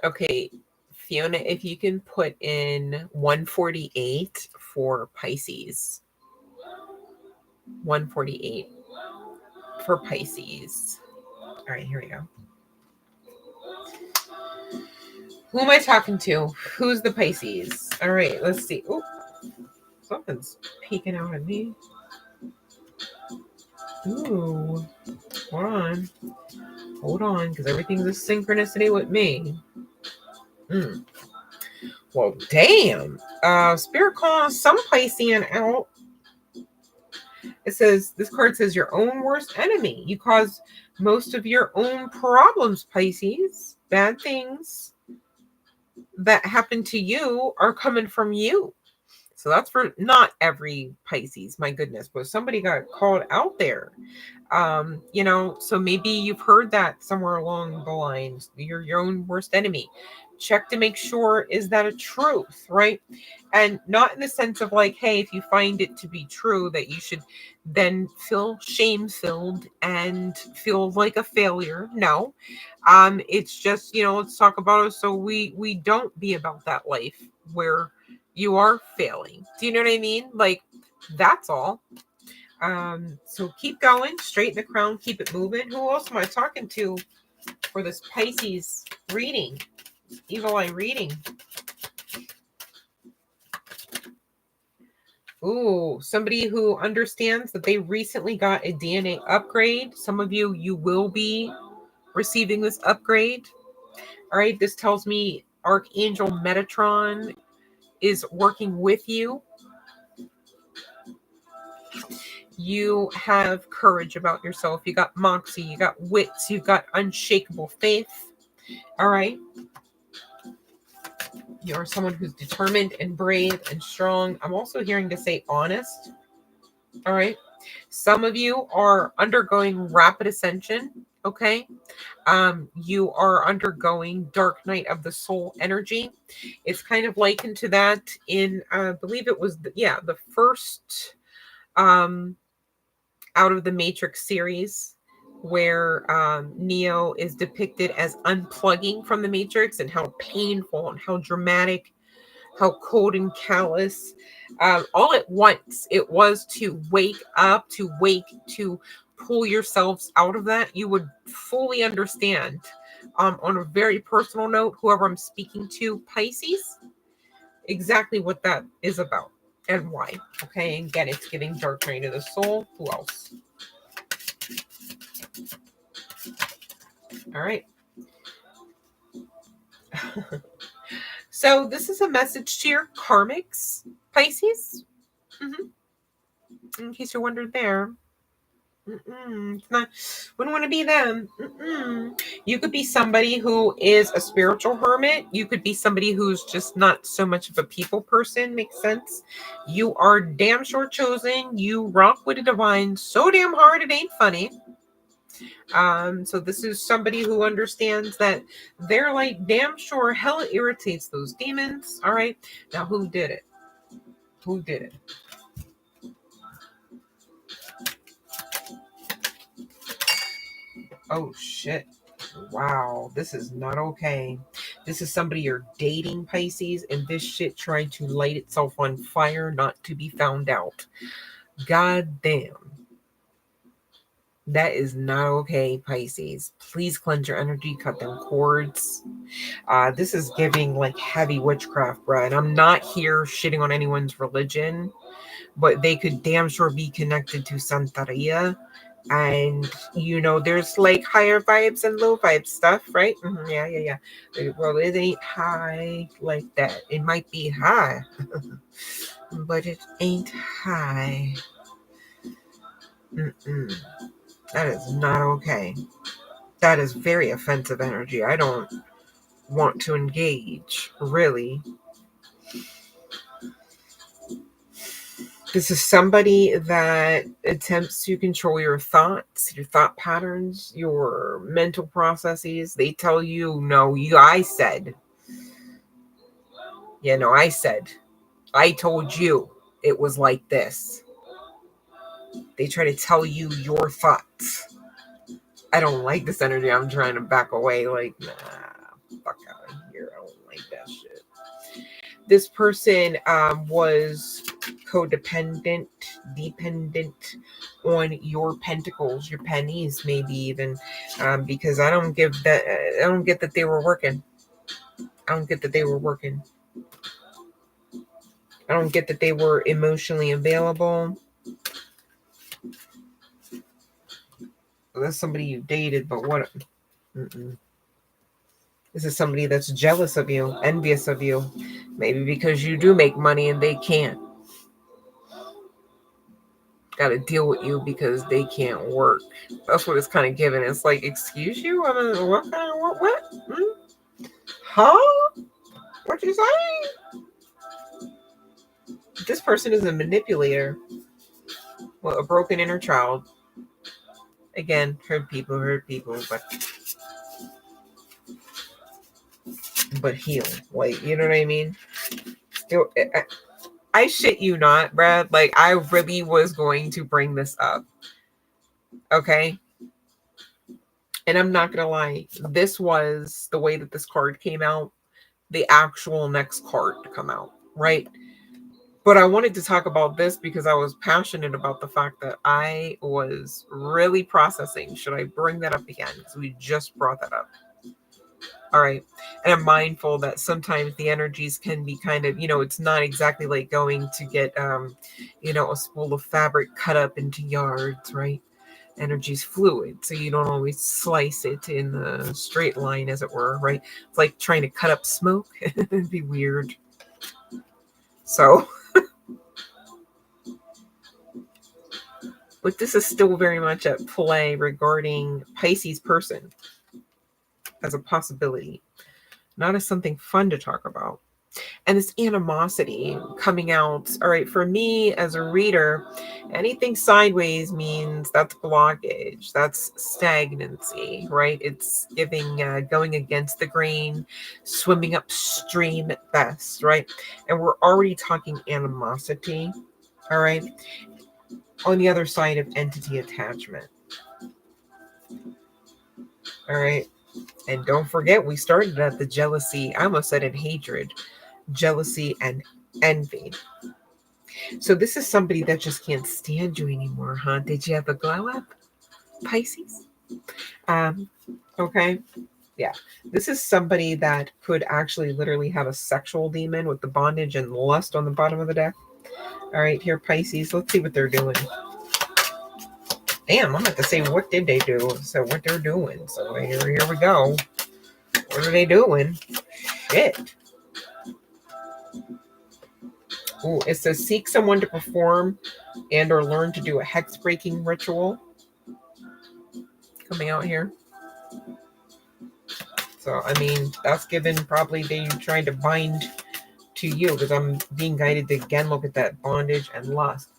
Okay, Fiona, if you can put in 148 for Pisces. 148 for Pisces. All right, here we go. Who am I talking to? Who's the Pisces? All right, let's see. Oh, something's peeking out at me. Ooh, hold on, because everything's a synchronicity with me. Well, damn. Spirit calls some Piscean out. It says, this card says your own worst enemy. You cause most of your own problems, Pisces. Bad things that happen to you are coming from you. So that's for not every Pisces, my goodness, but somebody got called out there. You know, so maybe you've heard that somewhere along the lines. You're your own worst enemy. Check to make sure, is that a truth, right? And not in the sense of like, hey, if you find it to be true, that you should then feel shame-filled and feel like a failure. No. It's just, you know, let's talk about it so we don't be about that life where you are failing. Do you know what I mean? Like, that's all. So keep going, straighten the crown, keep it moving. Who else am I talking to for this Pisces reading? Evil eye reading. Ooh, somebody who understands that they recently got a DNA upgrade. Some of you, you will be receiving this upgrade. All right, this tells me Archangel Metatron is working with you. You have courage about yourself. You got moxie, you got wits, you've got unshakable faith. All right. You're someone who's determined and brave and strong. I'm also hearing to say honest. All right. Some of you are undergoing rapid ascension. Okay. You are undergoing dark night of the soul energy. It's kind of likened to that in, I believe it was, the first out of the Matrix series, where Neo is depicted as unplugging from the Matrix, and how painful and how dramatic, how cold and callous. All at once, it was to wake up, to pull yourselves out of that. You would fully understand, on a very personal note, whoever I'm speaking to, Pisces, exactly what that is about and why. Okay, and again, it's giving dark night of the soul. Who else? All right. So this is a message to your karmics, Pisces. In case you're wondering there. It's not, wouldn't want to be them. You could be somebody who is a spiritual hermit. You could be somebody who's just not so much of a people person. Makes sense. You are damn sure chosen. You rock with the divine so damn hard it ain't funny. So this is somebody who understands that they're like damn sure hell irritates those demons. All right. Now who did it? Who did it? Oh shit. Wow, this is not okay. This is somebody you're dating, Pisces, and this shit tried to light itself on fire, not to be found out. God damn. That is not okay, Pisces. Please cleanse your energy, cut them cords. This is giving like heavy witchcraft, bro. And I'm not here shitting on anyone's religion, but they could damn sure be connected to Santeria. And, you know, there's like higher vibes and low vibe stuff, right? Yeah. Well, it ain't high like that. It might be high, but it ain't high. That is not okay. That is very offensive energy. I don't want to engage, really. This is somebody that attempts to control your thoughts, your thought patterns, your mental processes. They tell you, no, I said. Yeah, no, I said. I told you it was like this. They try to tell you your thoughts. I don't like this energy. I'm trying to back away. Like, nah, fuck out of here. I don't like that shit. This person was codependent, dependent on your pentacles, your pennies, maybe even, because I don't get that they were working. I don't get that they were working. I don't get that they were emotionally available. That's somebody you dated, but what? This is somebody that's jealous of you, envious of you, maybe because you do make money and they can't. Got to deal with you because they can't work. That's what it's kind of given. It's like, excuse you? I mean, what? Huh? What you saying? This person is a manipulator. Well, a broken inner child. Again, hurt people, but heal. Like, you know what I mean? I shit you not, Brad. Like, I really was going to bring this up. Okay? And I'm not going to lie. This was the way that this card came out, the actual next card to come out, right? But I wanted to talk about this because I was passionate about the fact that I was really processing. Should I bring that up again? Because we just brought that up. All right. And I'm mindful that sometimes the energies can be kind of, it's not exactly like going to get, a spool of fabric cut up into yards, right? Energy's fluid, so you don't always slice it in the straight line, as it were, right? It's like trying to cut up smoke. It'd be weird. So, but this is still very much at play regarding Pisces person as a possibility, not as something fun to talk about. And this animosity coming out. All right, for me as a reader, anything sideways means that's blockage, that's stagnancy, right? It's giving, going against the grain, swimming upstream at best, right? And we're already talking animosity, all right? On the other side of entity attachment. All right. And don't forget, we started at the jealousy. I almost said in hatred, jealousy and envy. So this is somebody that just can't stand you anymore, huh? Did you have a glow up, Pisces? Okay. Yeah. This is somebody that could actually literally have a sexual demon with the bondage and lust on the bottom of the deck. All right, here, Pisces. Let's see what they're doing. Damn, I'm about to say, what did they do? So what they're doing. So here we go. What are they doing? Shit. Ooh, it says seek someone to perform and or learn to do a hex-breaking ritual. Coming out here. So, I mean, that's given probably they trying to bind to you, because I'm being guided to again look at that bondage and lust.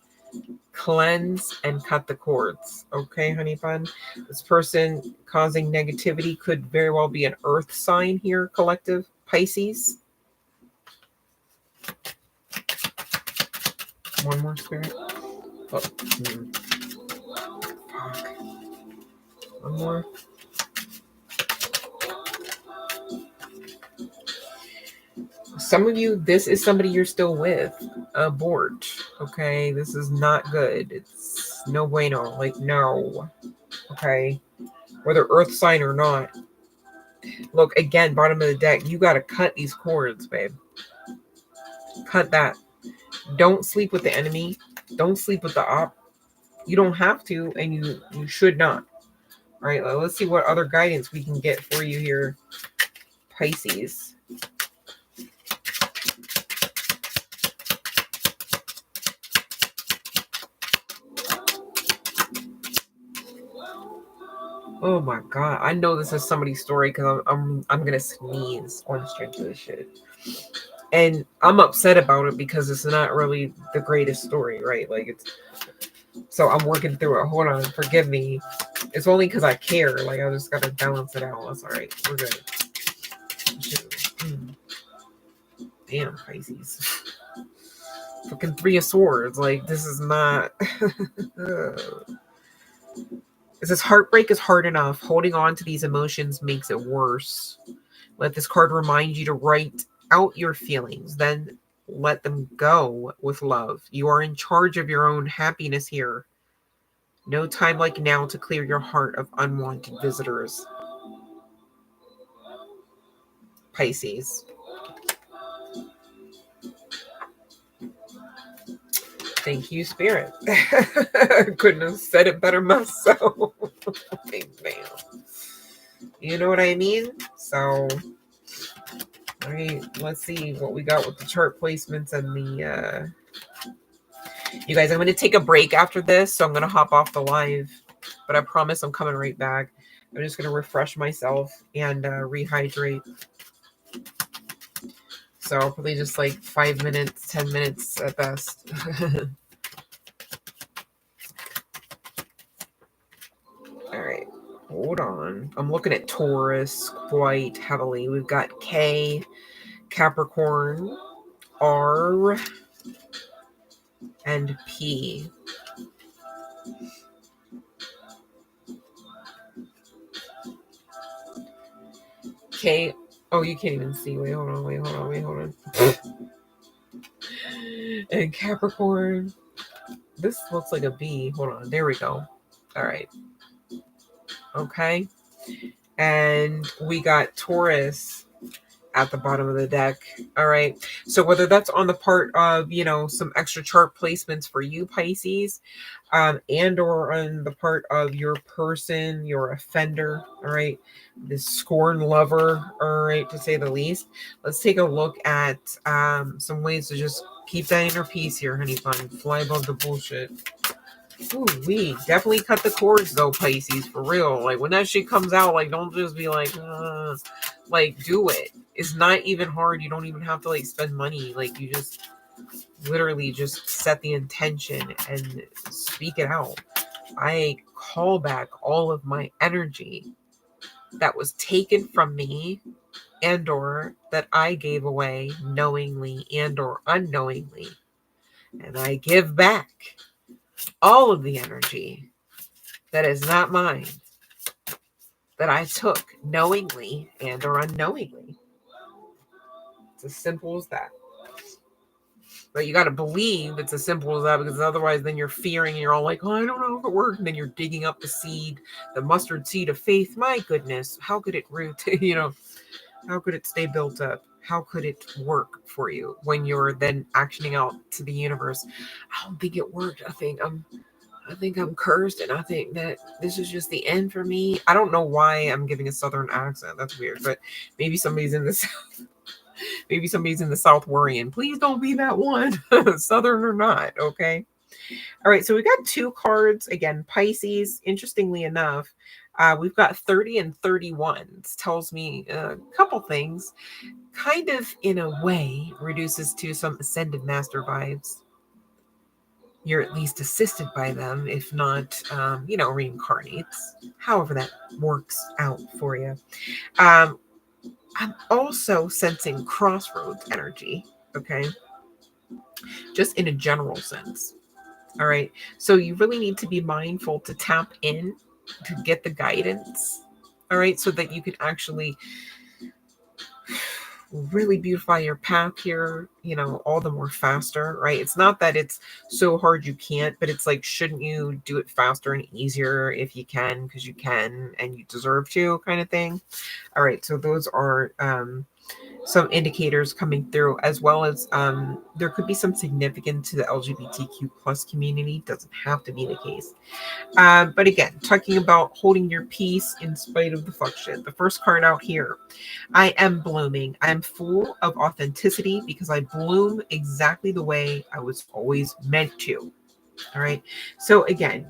Cleanse and cut the cords. Okay, honey bun. This person causing negativity could very well be an earth sign here, collective Pisces. One more, Spirit. Oh, fuck. One more. Some of you, this is somebody you're still with. Abort. Okay, this is not good. It's no bueno. Like, no. Okay, whether earth sign or not. Look, again, bottom of the deck, you got to cut these cords, babe. Cut that. Don't sleep with the enemy. Don't sleep with the op. You don't have to, and you should not. All right, let's see what other guidance we can get for you here, Pisces. Oh my god, I know this is somebody's story because I'm gonna sneeze on strength of this shit, and I'm upset about it because it's not really the greatest story, right? Like it's. So I'm working through it. Hold on, forgive me. It's only because I care. Like I just gotta balance it out. That's all right. We're good. Damn, Pisces. Fucking Three of Swords. Like this is not. It says heartbreak is hard enough. Holding on to these emotions makes it worse. Let this card remind you to write out your feelings. Then let them go with love. You are in charge of your own happiness here. No time like now to clear your heart of unwanted visitors. Pisces. Thank you, Spirit. Couldn't have said it better myself. You know what I mean? So, all right, let's see what we got with the chart placements and the... You guys, I'm going to take a break after this, so I'm going to hop off the live. But I promise I'm coming right back. I'm just going to refresh myself and rehydrate. So probably just like 5 minutes, 10 minutes at best. All right, hold on. I'm looking at Taurus quite heavily. We've got K, Capricorn, R, and P. K. Oh, you can't even see. Wait, hold on. And Capricorn. This looks like a B. Hold on. There we go. All right. Okay. And we got Taurus at the bottom of the deck. All right. So whether that's on the part of, some extra chart placements for you, Pisces, and or on the part of your person, your offender, all right, this scorn lover, all right, to say the least. Let's take a look at some ways to just keep that inner peace here, honey bun. Fly above the bullshit. Ooh, we definitely cut the cords though, Pisces, for real. Like when that shit comes out, like don't just be like do it. It's not even hard. You don't even have to like spend money. Like you just literally just set the intention and speak it out. I call back all of my energy that was taken from me and or that I gave away knowingly and or unknowingly. And I give back all of the energy that is not mine, that I took knowingly and or unknowingly. It's as simple as that. But you got to believe it's as simple as that, because otherwise then you're fearing and you're all like, oh, I don't know if it worked. And then you're digging up the seed, the mustard seed of faith. My goodness, how could it root? How could it stay built up? How could it work for you when you're then actioning out to the universe? I don't think it worked. I think I'm cursed, and I think that this is just the end for me. I don't know why I'm giving a southern accent. That's weird, but maybe somebody's in the south. Maybe somebody's in the south worrying. Please don't be that one, southern or not. Okay. All right. So we got two cards again. Pisces. Interestingly enough, we've got 30 and 31. This tells me a couple things. Kind of in a way reduces to some ascended master vibes. You're at least assisted by them, if not, reincarnates. However that works out for you. I'm also sensing crossroads energy, okay? Just in a general sense, all right? So you really need to be mindful to tap in to get the guidance, all right? So that you can actually really beautify your path here, all the more faster, right? It's not that it's so hard you can't, but it's like, shouldn't you do it faster and easier if you can, because you can and you deserve to, kind of thing. All right, so those are some indicators coming through, as well as there could be some significance to the LGBTQ plus community. Doesn't have to be the case. But again, talking about holding your peace in spite of the fuck shit. The first card out here, I am blooming. I am full of authenticity because I bloom exactly the way I was always meant to. All right. So again,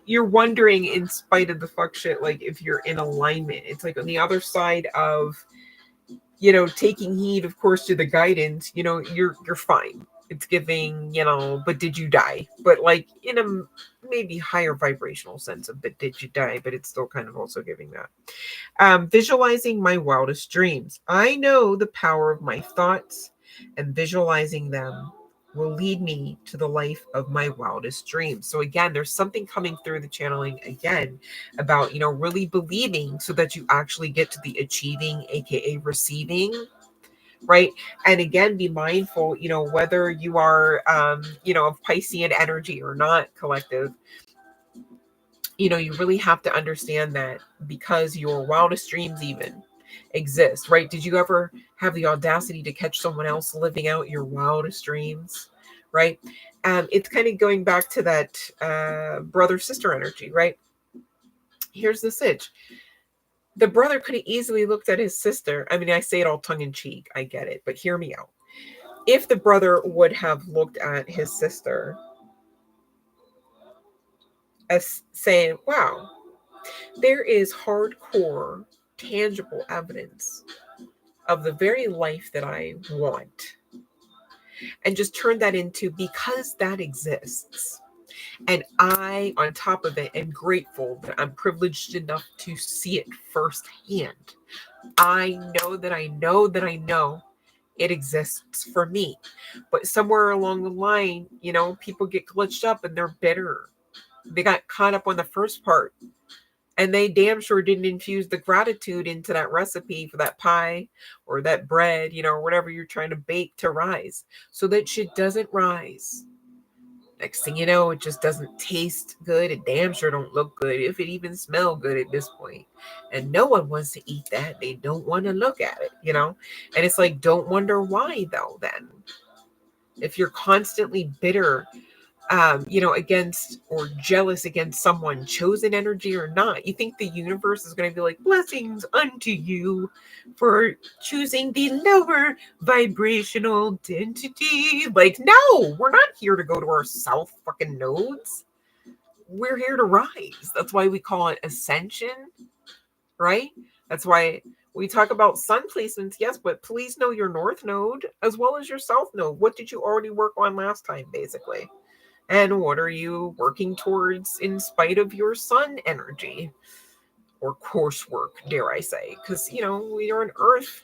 you're wondering, in spite of the fuck shit, like if you're in alignment. It's like on the other side of taking heed, of course, to the guidance, you're fine. It's giving, but did you die? But like in a maybe higher vibrational sense of, but did you die? But it's still kind of also giving that. Visualizing my wildest dreams. I know the power of my thoughts, and visualizing them will lead me to the life of my wildest dreams. So again, there's something coming through the channeling again about, really believing so that you actually get to the achieving, aka receiving, right? And again, be mindful, whether you are, of Piscean energy or not, collective, you really have to understand that, because your wildest dreams even exist, right? Did you ever have the audacity to catch someone else living out your wildest dreams, right? It's kind of going back to that brother-sister energy, right? Here's the sitch. The brother could have easily looked at his sister. I mean, I say it all tongue-in-cheek. I get it. But hear me out. If the brother would have looked at his sister as saying, wow, there is hardcore, tangible evidence of the very life that I want, and just turn that into, because that exists. And I, on top of it, am grateful that I'm privileged enough to see it firsthand. I know that I know that I know it exists for me. But somewhere along the line, people get glitched up and they're bitter. They got caught up on the first part. And they damn sure didn't infuse the gratitude into that recipe for that pie or that bread, whatever you're trying to bake to rise. So that shit doesn't rise. Next thing you know, it just doesn't taste good. It damn sure don't look good, if it even smell good at this point. And no one wants to eat that. They don't want to look at it, And it's like, don't wonder why, though, then. If you're constantly bitter, against or jealous against someone, chosen energy or not, you think the universe is going to be like, blessings unto you for choosing the lower vibrational density? Like, no, we're not here to go to our south fucking nodes. We're here to rise. That's why we call it ascension, right? That's why we talk about sun placements, yes, but please know your north node as well as your south node. What did you already work on last time, basically? And what are you working towards in spite of your sun energy or coursework, dare I say? Because, you're on Earth,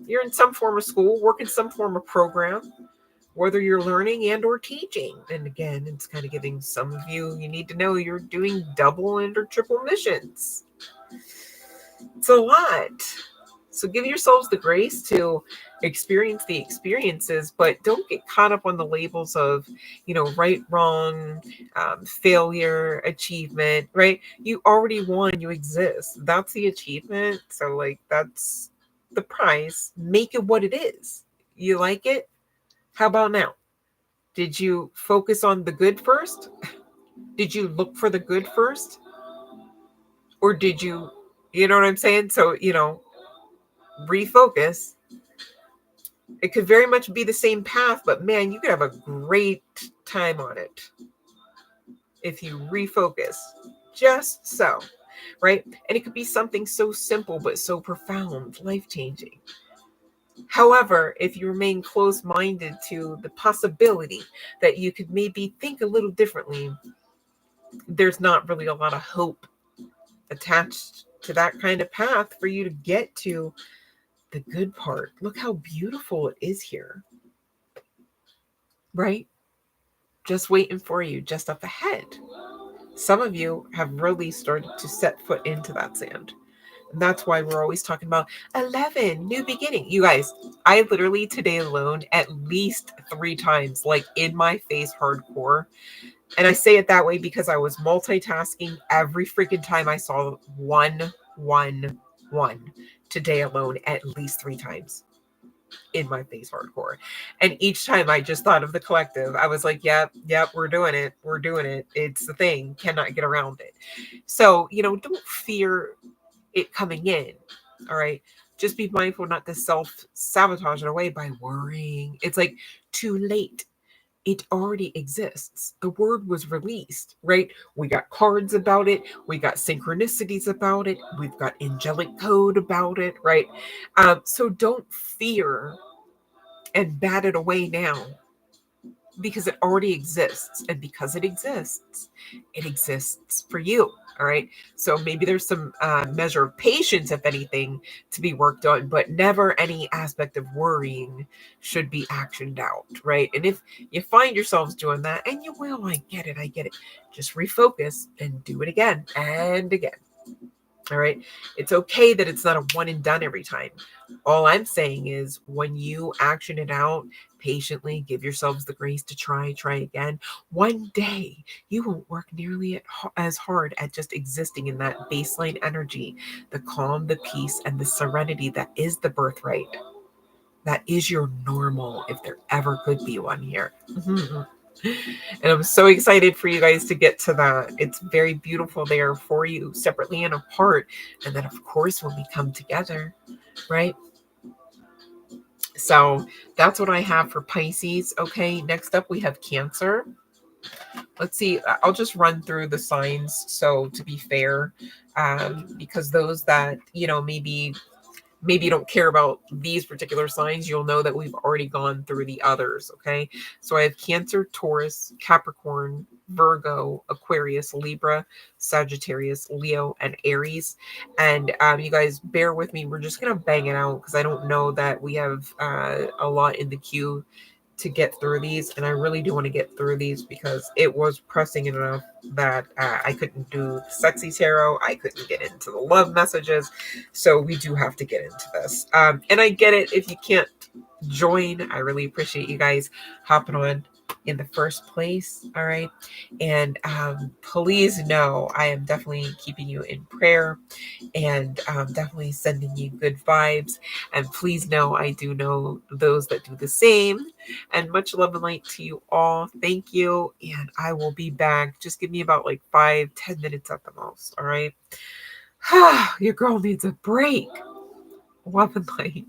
you're in some form of school, working some form of program, whether you're learning and or teaching. And again, it's kind of giving some of you need to know you're doing double and or triple missions. It's a lot. So give yourselves the grace to experience the experiences, but don't get caught up on the labels of, right, wrong, failure, achievement, right? You already won, you exist. That's the achievement. So like, that's the prize. Make it what it is. You like it? How about now? Did you focus on the good first? Did you look for the good first? Or did you know what I'm saying? So, refocus. It could very much be the same path, but man, you could have a great time on it if you refocus. Just so, right? And it could be something so simple but so profound, life-changing. However, if you remain close-minded to the possibility that you could maybe think a little differently, there's not really a lot of hope attached to that kind of path for you to get to the good part. Look how beautiful it is here. Right? Just waiting for you, just up ahead. Some of you have really started to set foot into that sand. And that's why we're always talking about 11, new beginning. You guys, I literally today alone, at least 3 times, like in my face hardcore. And I say it that way because I was multitasking every freaking time I saw 1, 1, 1 today alone, at least 3 times. In my face hardcore. And each time I just thought of the collective. I was like, yep, we're doing it. It's the thing. Cannot get around it. So, don't fear it coming in. All right. Just be mindful not to self-sabotage it away by worrying. It's like too late. It already exists. The word was released, right? We got cards about it. We got synchronicities about it. We've got angelic code about it, right? So don't fear and bat it away now, because it already exists. And because it exists for you. All right. So maybe there's some measure of patience, if anything, to be worked on, but never any aspect of worrying should be actioned out. Right. And if you find yourselves doing that, and you will, I get it. Just refocus and do it again and again. All right. It's okay that it's not a one and done every time. All I'm saying is when you action it out patiently, give yourselves the grace to try again. One day you won't work nearly as hard at just existing in that baseline energy, the calm, the peace, and the serenity that is the birthright. That is your normal, if there ever could be one here. And I'm so excited for you guys to get to that. It's very beautiful there for you, separately and apart. And then, of course, when we come together, right? So that's what I have for Pisces. Okay, next up we have Cancer. Let's see. I'll just run through the signs. So to be fair, because those that, maybe maybe you don't care about these particular signs, you'll know that we've already gone through the others. Okay. So I have Cancer, Taurus, Capricorn, Virgo, Aquarius, Libra, Sagittarius, Leo, and Aries. And you guys bear with me. We're just going to bang it out because I don't know that we have a lot in the queue to get through these, and I really do want to get through these because it was pressing enough that I couldn't do the sexy tarot. I couldn't get into the love messages, so we do have to get into this. And I get it if you can't join. I really appreciate you guys hopping on in the first place. All right, and please know I am definitely keeping you in prayer and definitely sending you good vibes. And please know I do know those that do the same. And much love and light to you all. Thank you. And I will be back. Just give me about like 5-10 minutes at the most. All right. Your girl needs a break. Love and light.